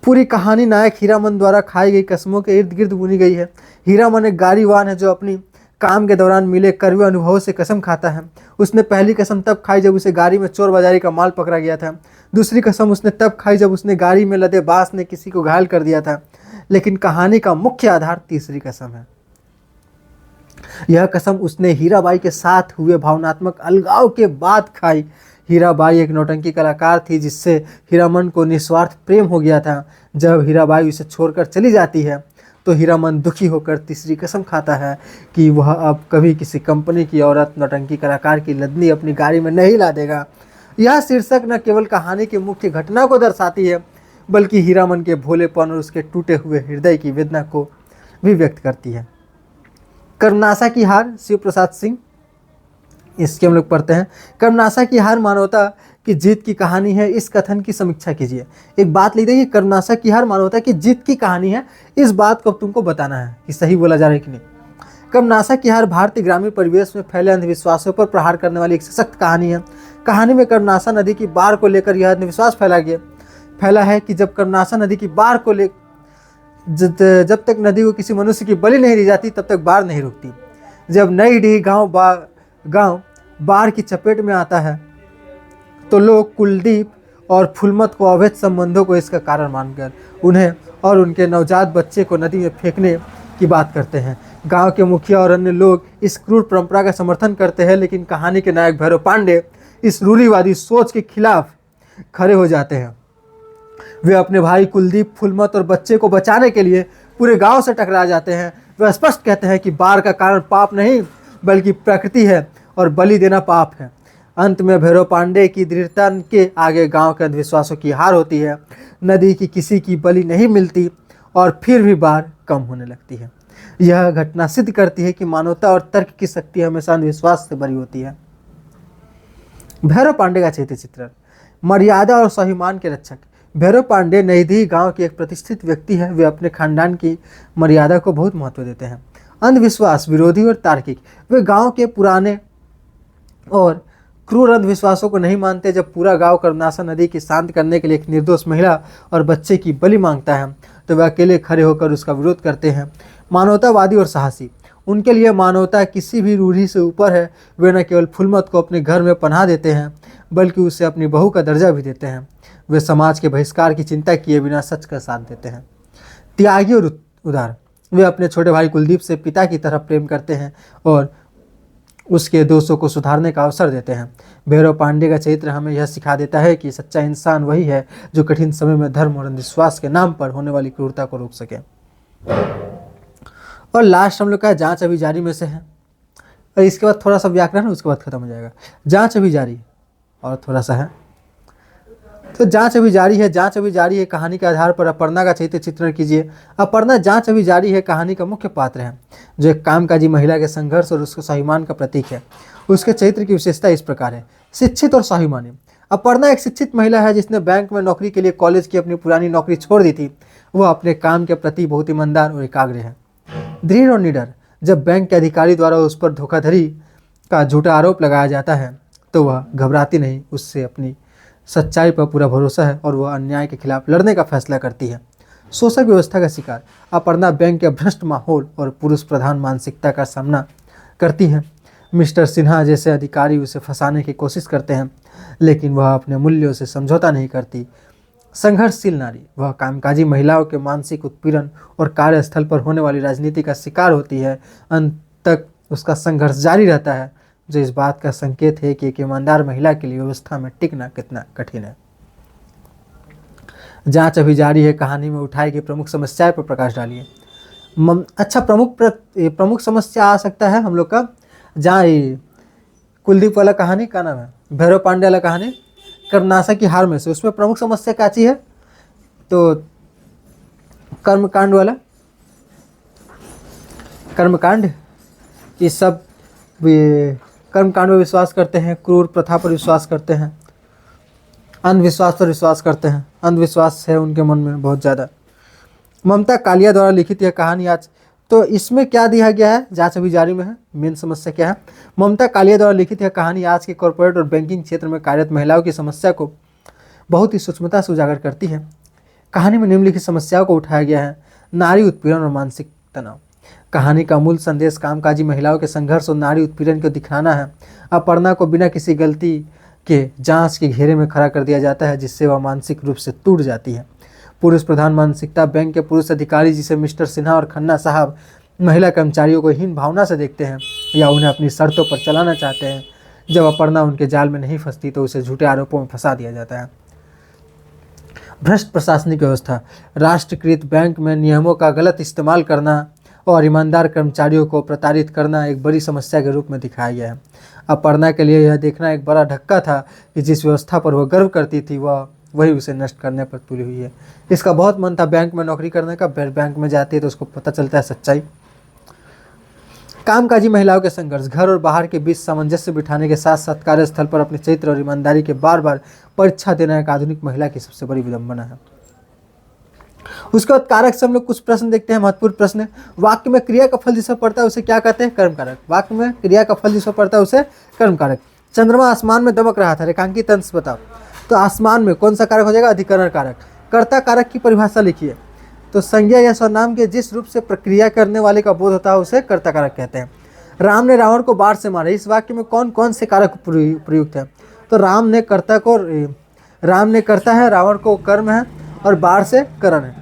पूरी कहानी नायक हीरामन द्वारा खाई गई कसमों के इर्द गिर्द बुनी गई है। हीरामन एक गाड़ीवान है जो अपनी काम के दौरान मिले कड़वे अनुभवों से कसम खाता है। उसने पहली कसम तब खाई जब उसे गाड़ी में चोर बाजारी का माल पकड़ा गया था। दूसरी कसम उसने तब खाई जब उसने गाड़ी में लदे बांस ने किसी को घायल कर दिया था। लेकिन कहानी का मुख्य आधार तीसरी कसम है। यह कसम उसने हीराबाई के साथ हुए भावनात्मक अलगाव के बाद खाई। हीराबाई एक नौटंकी कलाकार थी जिससे हीरामन को निस्वार्थ प्रेम हो गया था। जब हीराबाई उसे छोड़कर चली जाती है तो हीरामन दुखी होकर तीसरी कसम खाता है कि वह अब कभी किसी कंपनी की औरत नौटंकी कलाकार की लदनी अपनी गाड़ी में नहीं ला देगा। यह शीर्षक न केवल कहानी की मुख्य घटना को दर्शाती है बल्कि हीरामन के भोलेपन और उसके टूटे हुए हृदय की वेदना को भी व्यक्त करती है। कर्मनाशा की हार, शिव प्रसाद सिंह, इसके हम लोग पढ़ते हैं। कर्मनाशा की हार मानवता की जीत की कहानी है, इस कथन की समीक्षा कीजिए। एक बात लिख देखिए, कर्मनाशा की हार मानवता की जीत की कहानी है, इस बात को तुमको बताना है कि सही बोला जा रहा है कि नहीं। कर्मनाशा की हार भारतीय ग्रामीण परिवेश में फैले अंधविश्वासों पर प्रहार करने वाली एक सशक्त कहानी है। कहानी में कर्मनाशा नदी की बाढ़ को लेकर यह अंधविश्वास फैला है कि जब कर्मनाशा नदी की बाढ़ को जब तक नदी को किसी मनुष्य की बलि नहीं दी जाती तब तक बाढ़ नहीं रुकती। जब नई डी गांव बाढ़ की चपेट में आता है तो लोग कुलदीप और फुलमत को अवैध संबंधों को इसका कारण मानकर उन्हें और उनके नवजात बच्चे को नदी में फेंकने की बात करते हैं। गांव के मुखिया और अन्य लोग इस क्रूर परंपरा का समर्थन करते हैं, लेकिन कहानी के नायक भैरव पांडे इस रूढ़िवादी सोच के खिलाफ खड़े हो जाते हैं। वे अपने भाई कुलदीप, फुलमत और बच्चे को बचाने के लिए पूरे गांव से टकरा जाते हैं। वे स्पष्ट कहते हैं कि बाढ़ का कारण पाप नहीं बल्कि प्रकृति है और बलि देना पाप है। अंत में भैरव पांडे की दृढ़ता के आगे गांव के अंधविश्वासों की हार होती है। नदी की किसी की बलि नहीं मिलती और फिर भी बाढ़ कम होने लगती है। यह घटना सिद्ध करती है कि मानवता और तर्क की शक्ति हमेशा अंधविश्वास से बरी होती है। भैरव पांडे का चरित्र चित्रण, मर्यादा और स्वाभिमान के रक्षक। भैरव पांडे नईदी गांव के एक प्रतिष्ठित व्यक्ति है। वे अपने खानदान की मर्यादा को बहुत महत्व देते हैं। अंधविश्वास विरोधी और तार्किक, वे गांव के पुराने और क्रूर अंधविश्वासों को नहीं मानते। जब पूरा गांव कर्मनाशा नदी की शांत करने के लिए एक निर्दोष महिला और बच्चे की बलि मांगता है तो वे अकेले खड़े होकर उसका विरोध करते हैं। मानवतावादी और साहसी, उनके लिए मानवता किसी भी रूढ़ी से ऊपर है। वे न केवल फुलमत को अपने घर में पनाह देते हैं बल्कि उसे अपनी बहू का दर्जा भी देते हैं। वे समाज के बहिष्कार की चिंता किए बिना सच का साथ देते हैं। त्यागी और उदार, वे अपने छोटे भाई कुलदीप से पिता की तरह प्रेम करते हैं और उसके दोषों को सुधारने का अवसर देते हैं। भैरव पांडे का चरित्र हमें यह सिखा देता है कि सच्चा इंसान वही है जो कठिन समय में धर्म और अंधविश्वास के नाम पर होने वाली क्रूरता को रोक सके। और लास्ट हम लोग का जांच अभी जारी में से है, और इसके बाद थोड़ा सा व्याकरण, उसके बाद खत्म हो जाएगा। जांच अभी जारी और थोड़ा सा है। तो जांच अभी जारी है, जांच अभी जारी है। कहानी के आधार पर अपर्णा का चरित्र चित्रण कीजिए। अपर्णा जांच अभी जारी है कहानी का मुख्य पात्र है, जो एक कामकाजी महिला के संघर्ष और उसके स्वाभिमान का प्रतीक है। उसके चरित्र की विशेषता इस प्रकार है: शिक्षित और स्वाभिमानी। अपर्णा एक शिक्षित महिला है जिसने बैंक में नौकरी के लिए कॉलेज की अपनी पुरानी नौकरी छोड़ दी थी। वह अपने काम के प्रति बहुत ईमानदार और एकाग्र है। दृढ़ और निडर। जब बैंक के अधिकारी द्वारा उस पर धोखाधड़ी का झूठा आरोप लगाया जाता है तो वह घबराती नहीं, उससे अपनी सच्चाई पर पूरा भरोसा है और वह अन्याय के खिलाफ लड़ने का फैसला करती है। शोषक व्यवस्था का शिकार। अपर्णा बैंक के भ्रष्ट माहौल और पुरुष प्रधान मानसिकता का सामना करती है। मिस्टर सिन्हा जैसे अधिकारी उसे फंसाने की कोशिश करते हैं, लेकिन वह अपने मूल्यों से समझौता नहीं करती। संघर्षशील नारी। वह कामकाजी महिलाओं के मानसिक उत्पीड़न और कार्यस्थल पर होने वाली राजनीति का शिकार होती है। अंत तक उसका संघर्ष जारी रहता है, जो इस बात का संकेत है कि एक ईमानदार महिला के लिए व्यवस्था में टिकना कितना कठिन है। जांच अभी जारी है कहानी में उठाई गई प्रमुख समस्याएं पर प्रकाश डालिए। अच्छा, प्रमुख समस्या आ सकता है हम लोग का, जहाँ कुलदीप वाला कहानी का नाम है, भैरव पांडे वाला कहानी कर्मनाशक की हार में से, उसमें प्रमुख समस्या क्या चीज है? तो कर्मकांड वाला, कर्मकांड, ये सब कर्मकांड में विश्वास करते हैं, क्रूर प्रथा पर विश्वास करते हैं, अंधविश्वास पर विश्वास करते हैं। अंधविश्वास है उनके मन में बहुत ज़्यादा। ममता कालिया द्वारा लिखित यह कहानी आज, तो इसमें क्या दिया गया है, जांच अभी जारी में है। मेन समस्या क्या है? ममता कालिया द्वारा लिखित यह कहानी आज के कॉर्पोरेट और बैंकिंग क्षेत्र में कार्यरत महिलाओं की समस्या को बहुत ही सूक्ष्मता से उजागर करती है। कहानी में निम्नलिखित समस्याओं को उठाया गया है: नारी उत्पीड़न और मानसिक तनाव। कहानी का मूल संदेश कामकाजी महिलाओं के संघर्ष और नारी उत्पीड़न को दिखाना है। अपर्णा को बिना किसी गलती के जांच के घेरे में खड़ा कर दिया जाता है, जिससे वह मानसिक रूप से टूट जाती है। पुरुष प्रधान मानसिकता। बैंक के पुरुष अधिकारी, जिसे मिस्टर सिन्हा और खन्ना साहब महिला कर्मचारियों को हीन भावना से देखते हैं या उन्हें अपनी शर्तों पर चलाना चाहते हैं। जब अपर्णा उनके जाल में नहीं फंसती तो उसे झूठे आरोपों में फंसा दिया जाता है। भ्रष्ट प्रशासनिक व्यवस्था। राष्ट्रीयकृत बैंक में नियमों का गलत इस्तेमाल करना और ईमानदार कर्मचारियों को प्रताड़ित करना एक बड़ी समस्या के रूप में दिखाया गया है। अपर्णा के लिए यह देखना एक बड़ा धक्का था कि जिस व्यवस्था पर वह गर्व करती थी वही उसे नष्ट करने पर तुली हुई है। इसका बहुत मन था बैंक में नौकरी करने का। बैंक में जाती है तो उसको पता चलता है सच्चाई। कामकाजी महिलाओं के संघर्ष। घर और बाहर के बीच सामंजस्य बिठाने के साथ साथ कार्यस्थल पर अपने चरित्र और ईमानदारी के बार बार परीक्षा देना एक आधुनिक महिला की सबसे बड़ी विडंबना है। उसके बाद कारक से हम लोग कुछ प्रश्न देखते हैं, महत्वपूर्ण प्रश्न। वाक्य में क्रिया का फल जिसमें पड़ता है उसे क्या कहते हैं? कर्म कारक। वाक्य में क्रिया का फल जिसमें पड़ता है उसे कर्म कारक। चंद्रमा आसमान में दमक रहा था, रेखांकित अंश बताओ। तो आसमान में कौन सा कारक हो जाएगा? अधिकरण कारक। कर्ता कारक की परिभाषा लिखिए। तो संज्ञा या सर्वनाम के जिस रूप से प्रक्रिया करने वाले का बोध होता है उसे कर्ता कारक कहते हैं। राम ने रावण को बाण से मारा। इस वाक्य में कौन कौन से कारक प्रयुक्त है? तो राम ने कर्ता है, रावण को कर्म है और बाण से करण है।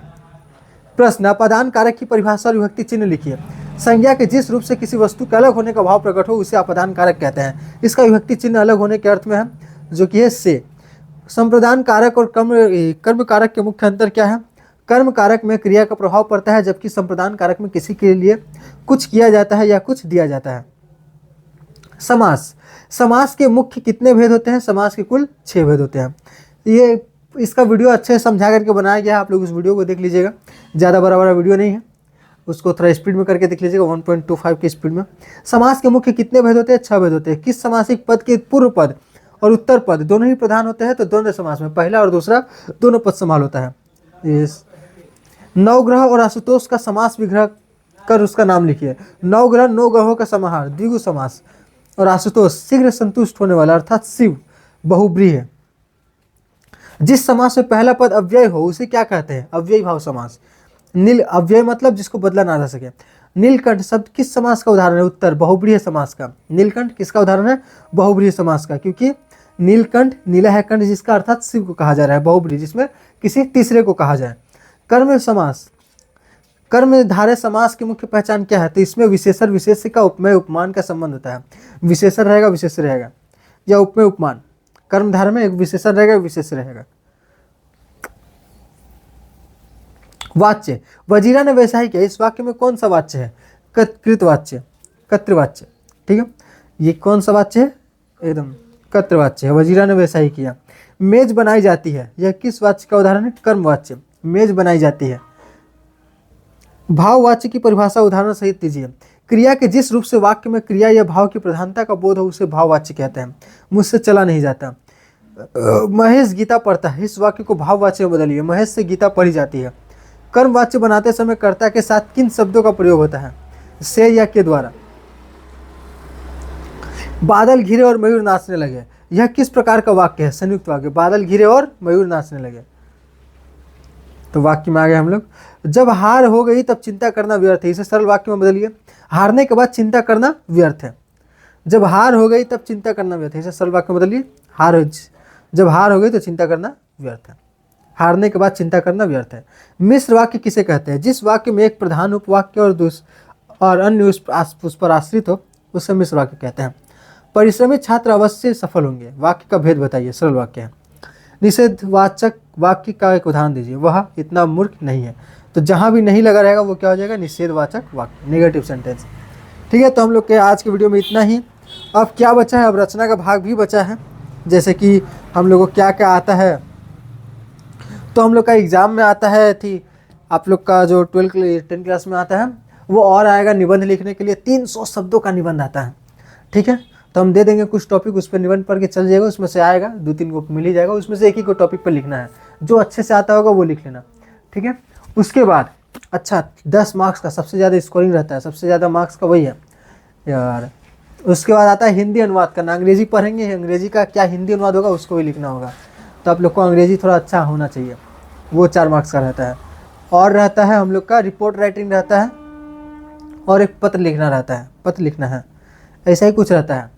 प्रश्न, अपादान कारक की परिभाषा और विभक्ति चिन्ह लिखिए। संज्ञा के जिस रूप से किसी वस्तु के अलग होने का भाव प्रकट हो उसे अपादान कारक कहते हैं। इसका विभक्ति चिन्ह अलग होने के अर्थ में है, जो कि है से। संप्रदान कारक और कर्म कारक के मुख्य अंतर क्या है? कर्म कारक में क्रिया का प्रभाव पड़ता है, जबकि संप्रदान कारक में किसी के लिए कुछ किया जाता है या कुछ दिया जाता है। समास। समास के मुख्य कितने भेद होते हैं? समास के कुल 6 भेद होते हैं। ये इसका वीडियो अच्छे से समझा करके बनाया गया है, आप लोग उस वीडियो को देख लीजिएगा। ज़्यादा बड़ा वीडियो नहीं है, उसको थोड़ा स्पीड में करके देख लीजिएगा, 1.25 की स्पीड में। समास के मुख्य कितने भेद होते हैं? 6 भेद होते हैं। किस समासिक पद के पूर्व पद और उत्तर पद दोनों ही प्रधान होते हैं? तो द्वंद्व समास में पहला और दूसरा दोनों पद संभाल होता है। नवग्रह और आशुतोष का समास विग्रह कर उसका नाम लिखिए। नवग्रह 9 ग्रहों का समाहार, द्विगु समास। और आशुतोष शीघ्र संतुष्ट होने वाला, अर्थात शिव, बहुब्रीहि है। जिस समास में पहला पद अव्यय हो उसे क्या कहते हैं? अव्ययी भाव समास। नील, अव्यय मतलब जिसको बदला ना जा सके। नीलकंठ शब्द किस समास का उदाहरण है? उत्तर, बहुब्रीहि समास का। नीलकंठ किसका उदाहरण है? बहुब्रीहि समास का, क्योंकि नीलकंठ, नीला है कंठ जिसका, अर्थात शिव को कहा जा रहा है। बहुब्रीहि जिसमें किसी तीसरे को कहा जाए। कर्म समास। कर्मधारय समास की मुख्य पहचान क्या है? तो इसमें विशेषण विशेष्य का उपमेय उपमान का संबंध होता है। विशेषण रहेगा, विशेष्य रहेगा, या उपमेय उपमान। कर्मधारय में एक विशेषण रहेगा, विशेष्य रहेगा। वाच्य। वजीरा ने वैसा ही किया। इस वाक्य में कौन सा वाच्य है? कृतवाच्य, कर्तृवाच्य। ठीक है, ये कौन सा वाच्य है? एकदम कर्तवाच्य है, वजीरा ने वैसा ही किया। मेज बनाई जाती है, यह किस वाच्य का उदाहरण है? कर्मवाच्य। मेज बनाई जाती है। भाववाच्य की परिभाषा उदाहरण सहित दीजिए। क्रिया के जिस रूप से वाक्य में क्रिया या भाव की प्रधानता का बोध हो उसे भाववाच्य कहते हैं। मुझसे चला नहीं जाता। महेश गीता पढ़ता है, इस वाक्य को भाववाच्य में बदलिए। महेश से गीता पढ़ी जाती है। कर्मवाच्य बनाते समय कर्ता के साथ किन शब्दों का प्रयोग होता है? से या के द्वारा। बादल घिरे और मयूर नाचने लगे, यह किस प्रकार का वाक्य है? संयुक्त वाक्य। बादल घिरे और मयूर नाचने लगे। तो वाक्य में आ गए हम लोग। जब हार हो गई तब चिंता करना व्यर्थ है, इसे सरल वाक्य में बदलिए। हारने के बाद चिंता करना व्यर्थ है। जब हार हो गई तब चिंता करना व्यर्थ है, इसे सरल वाक्य में बदलिए। जब हार हो गई तो चिंता करना व्यर्थ है। हारने के बाद चिंता करना व्यर्थ है। मिश्र वाक्य किसे कहते हैं? जिस वाक्य में एक प्रधान उपवाक्य और अन्य उस पर आश्रित हो उसे मिश्र वाक्य कहते हैं। परिश्रमी छात्र अवश्य सफल होंगे, वाक्य का भेद बताइए। सरल वाक्य है। निषेधवाचक वाक्य का एक उदाहरण दीजिए। वह इतना मूर्ख नहीं है। तो जहां भी नहीं लगा रहेगा वो क्या हो जाएगा? निषेधवाचक वाक्य, नेगेटिव सेंटेंस। ठीक है, तो हम लोग के आज के वीडियो में इतना ही। अब क्या बचा है? अब रचना का भाग भी बचा है, जैसे कि हम लोगों को क्या क्या आता है। तो हम लोग का एग्जाम में आता है आप लोग का जो 10 क्लास में आता है वो, और आएगा निबंध लिखने के लिए 300 शब्दों का निबंध आता है। ठीक है, तो हम दे देंगे कुछ टॉपिक, उस पर निबंध पढ़ के चल जाएगा। उसमें से आएगा 2-3 को मिल ही जाएगा, उसमें से एक ही को टॉपिक पर लिखना है। जो अच्छे से आता होगा वो लिख लेना। ठीक है, उसके बाद 10 मार्क्स का सबसे ज़्यादा स्कोरिंग रहता है, सबसे ज़्यादा मार्क्स का वही है यार। उसके बाद आता है हिंदी अनुवाद करना। अंग्रेजी पढ़ेंगे, अंग्रेजी का क्या हिंदी अनुवाद होगा उसको भी लिखना होगा। तो आप लोग को अंग्रेजी थोड़ा अच्छा होना चाहिए, वो 4 मार्क्स का रहता है। और रहता है हम लोग का रिपोर्ट राइटिंग रहता है, और एक पत्र लिखना रहता है, पत्र लिखना है, ऐसा ही कुछ रहता है।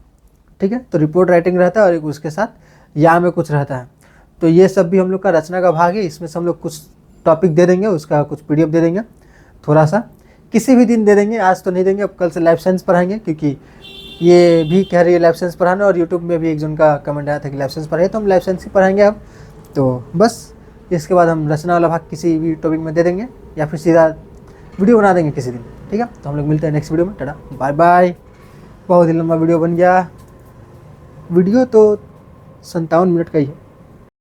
ठीक है, तो रिपोर्ट राइटिंग रहता है और एक उसके साथ या में कुछ रहता है। तो ये सब भी हम लोग का रचना का भाग है। इसमें से हम लोग कुछ टॉपिक दे देंगे, उसका कुछ PDF दे देंगे, थोड़ा सा किसी भी दिन दे देंगे। आज तो नहीं देंगे, अब कल से लाइफ साइंस पढ़ाएंगे, क्योंकि ये भी कह रही है लाइफ साइंस पढ़ाना। और यूट्यूब में भी एक जन का कमेंट आया था कि लाइफ साइंस पढ़ाइए, तो हम लाइफ साइंस ही पढ़ाएंगे अब। तो बस इसके बाद हम रचना वाला भाग किसी भी टॉपिक में दे देंगे, या फिर सीधा वीडियो बना देंगे किसी दिन। ठीक है, तो हम लोग मिलते हैं नेक्स्ट वीडियो में। Tata bye bye. बहुत ही लंबा वीडियो बन गया। वीडियो तो 57 मिनट का ही है।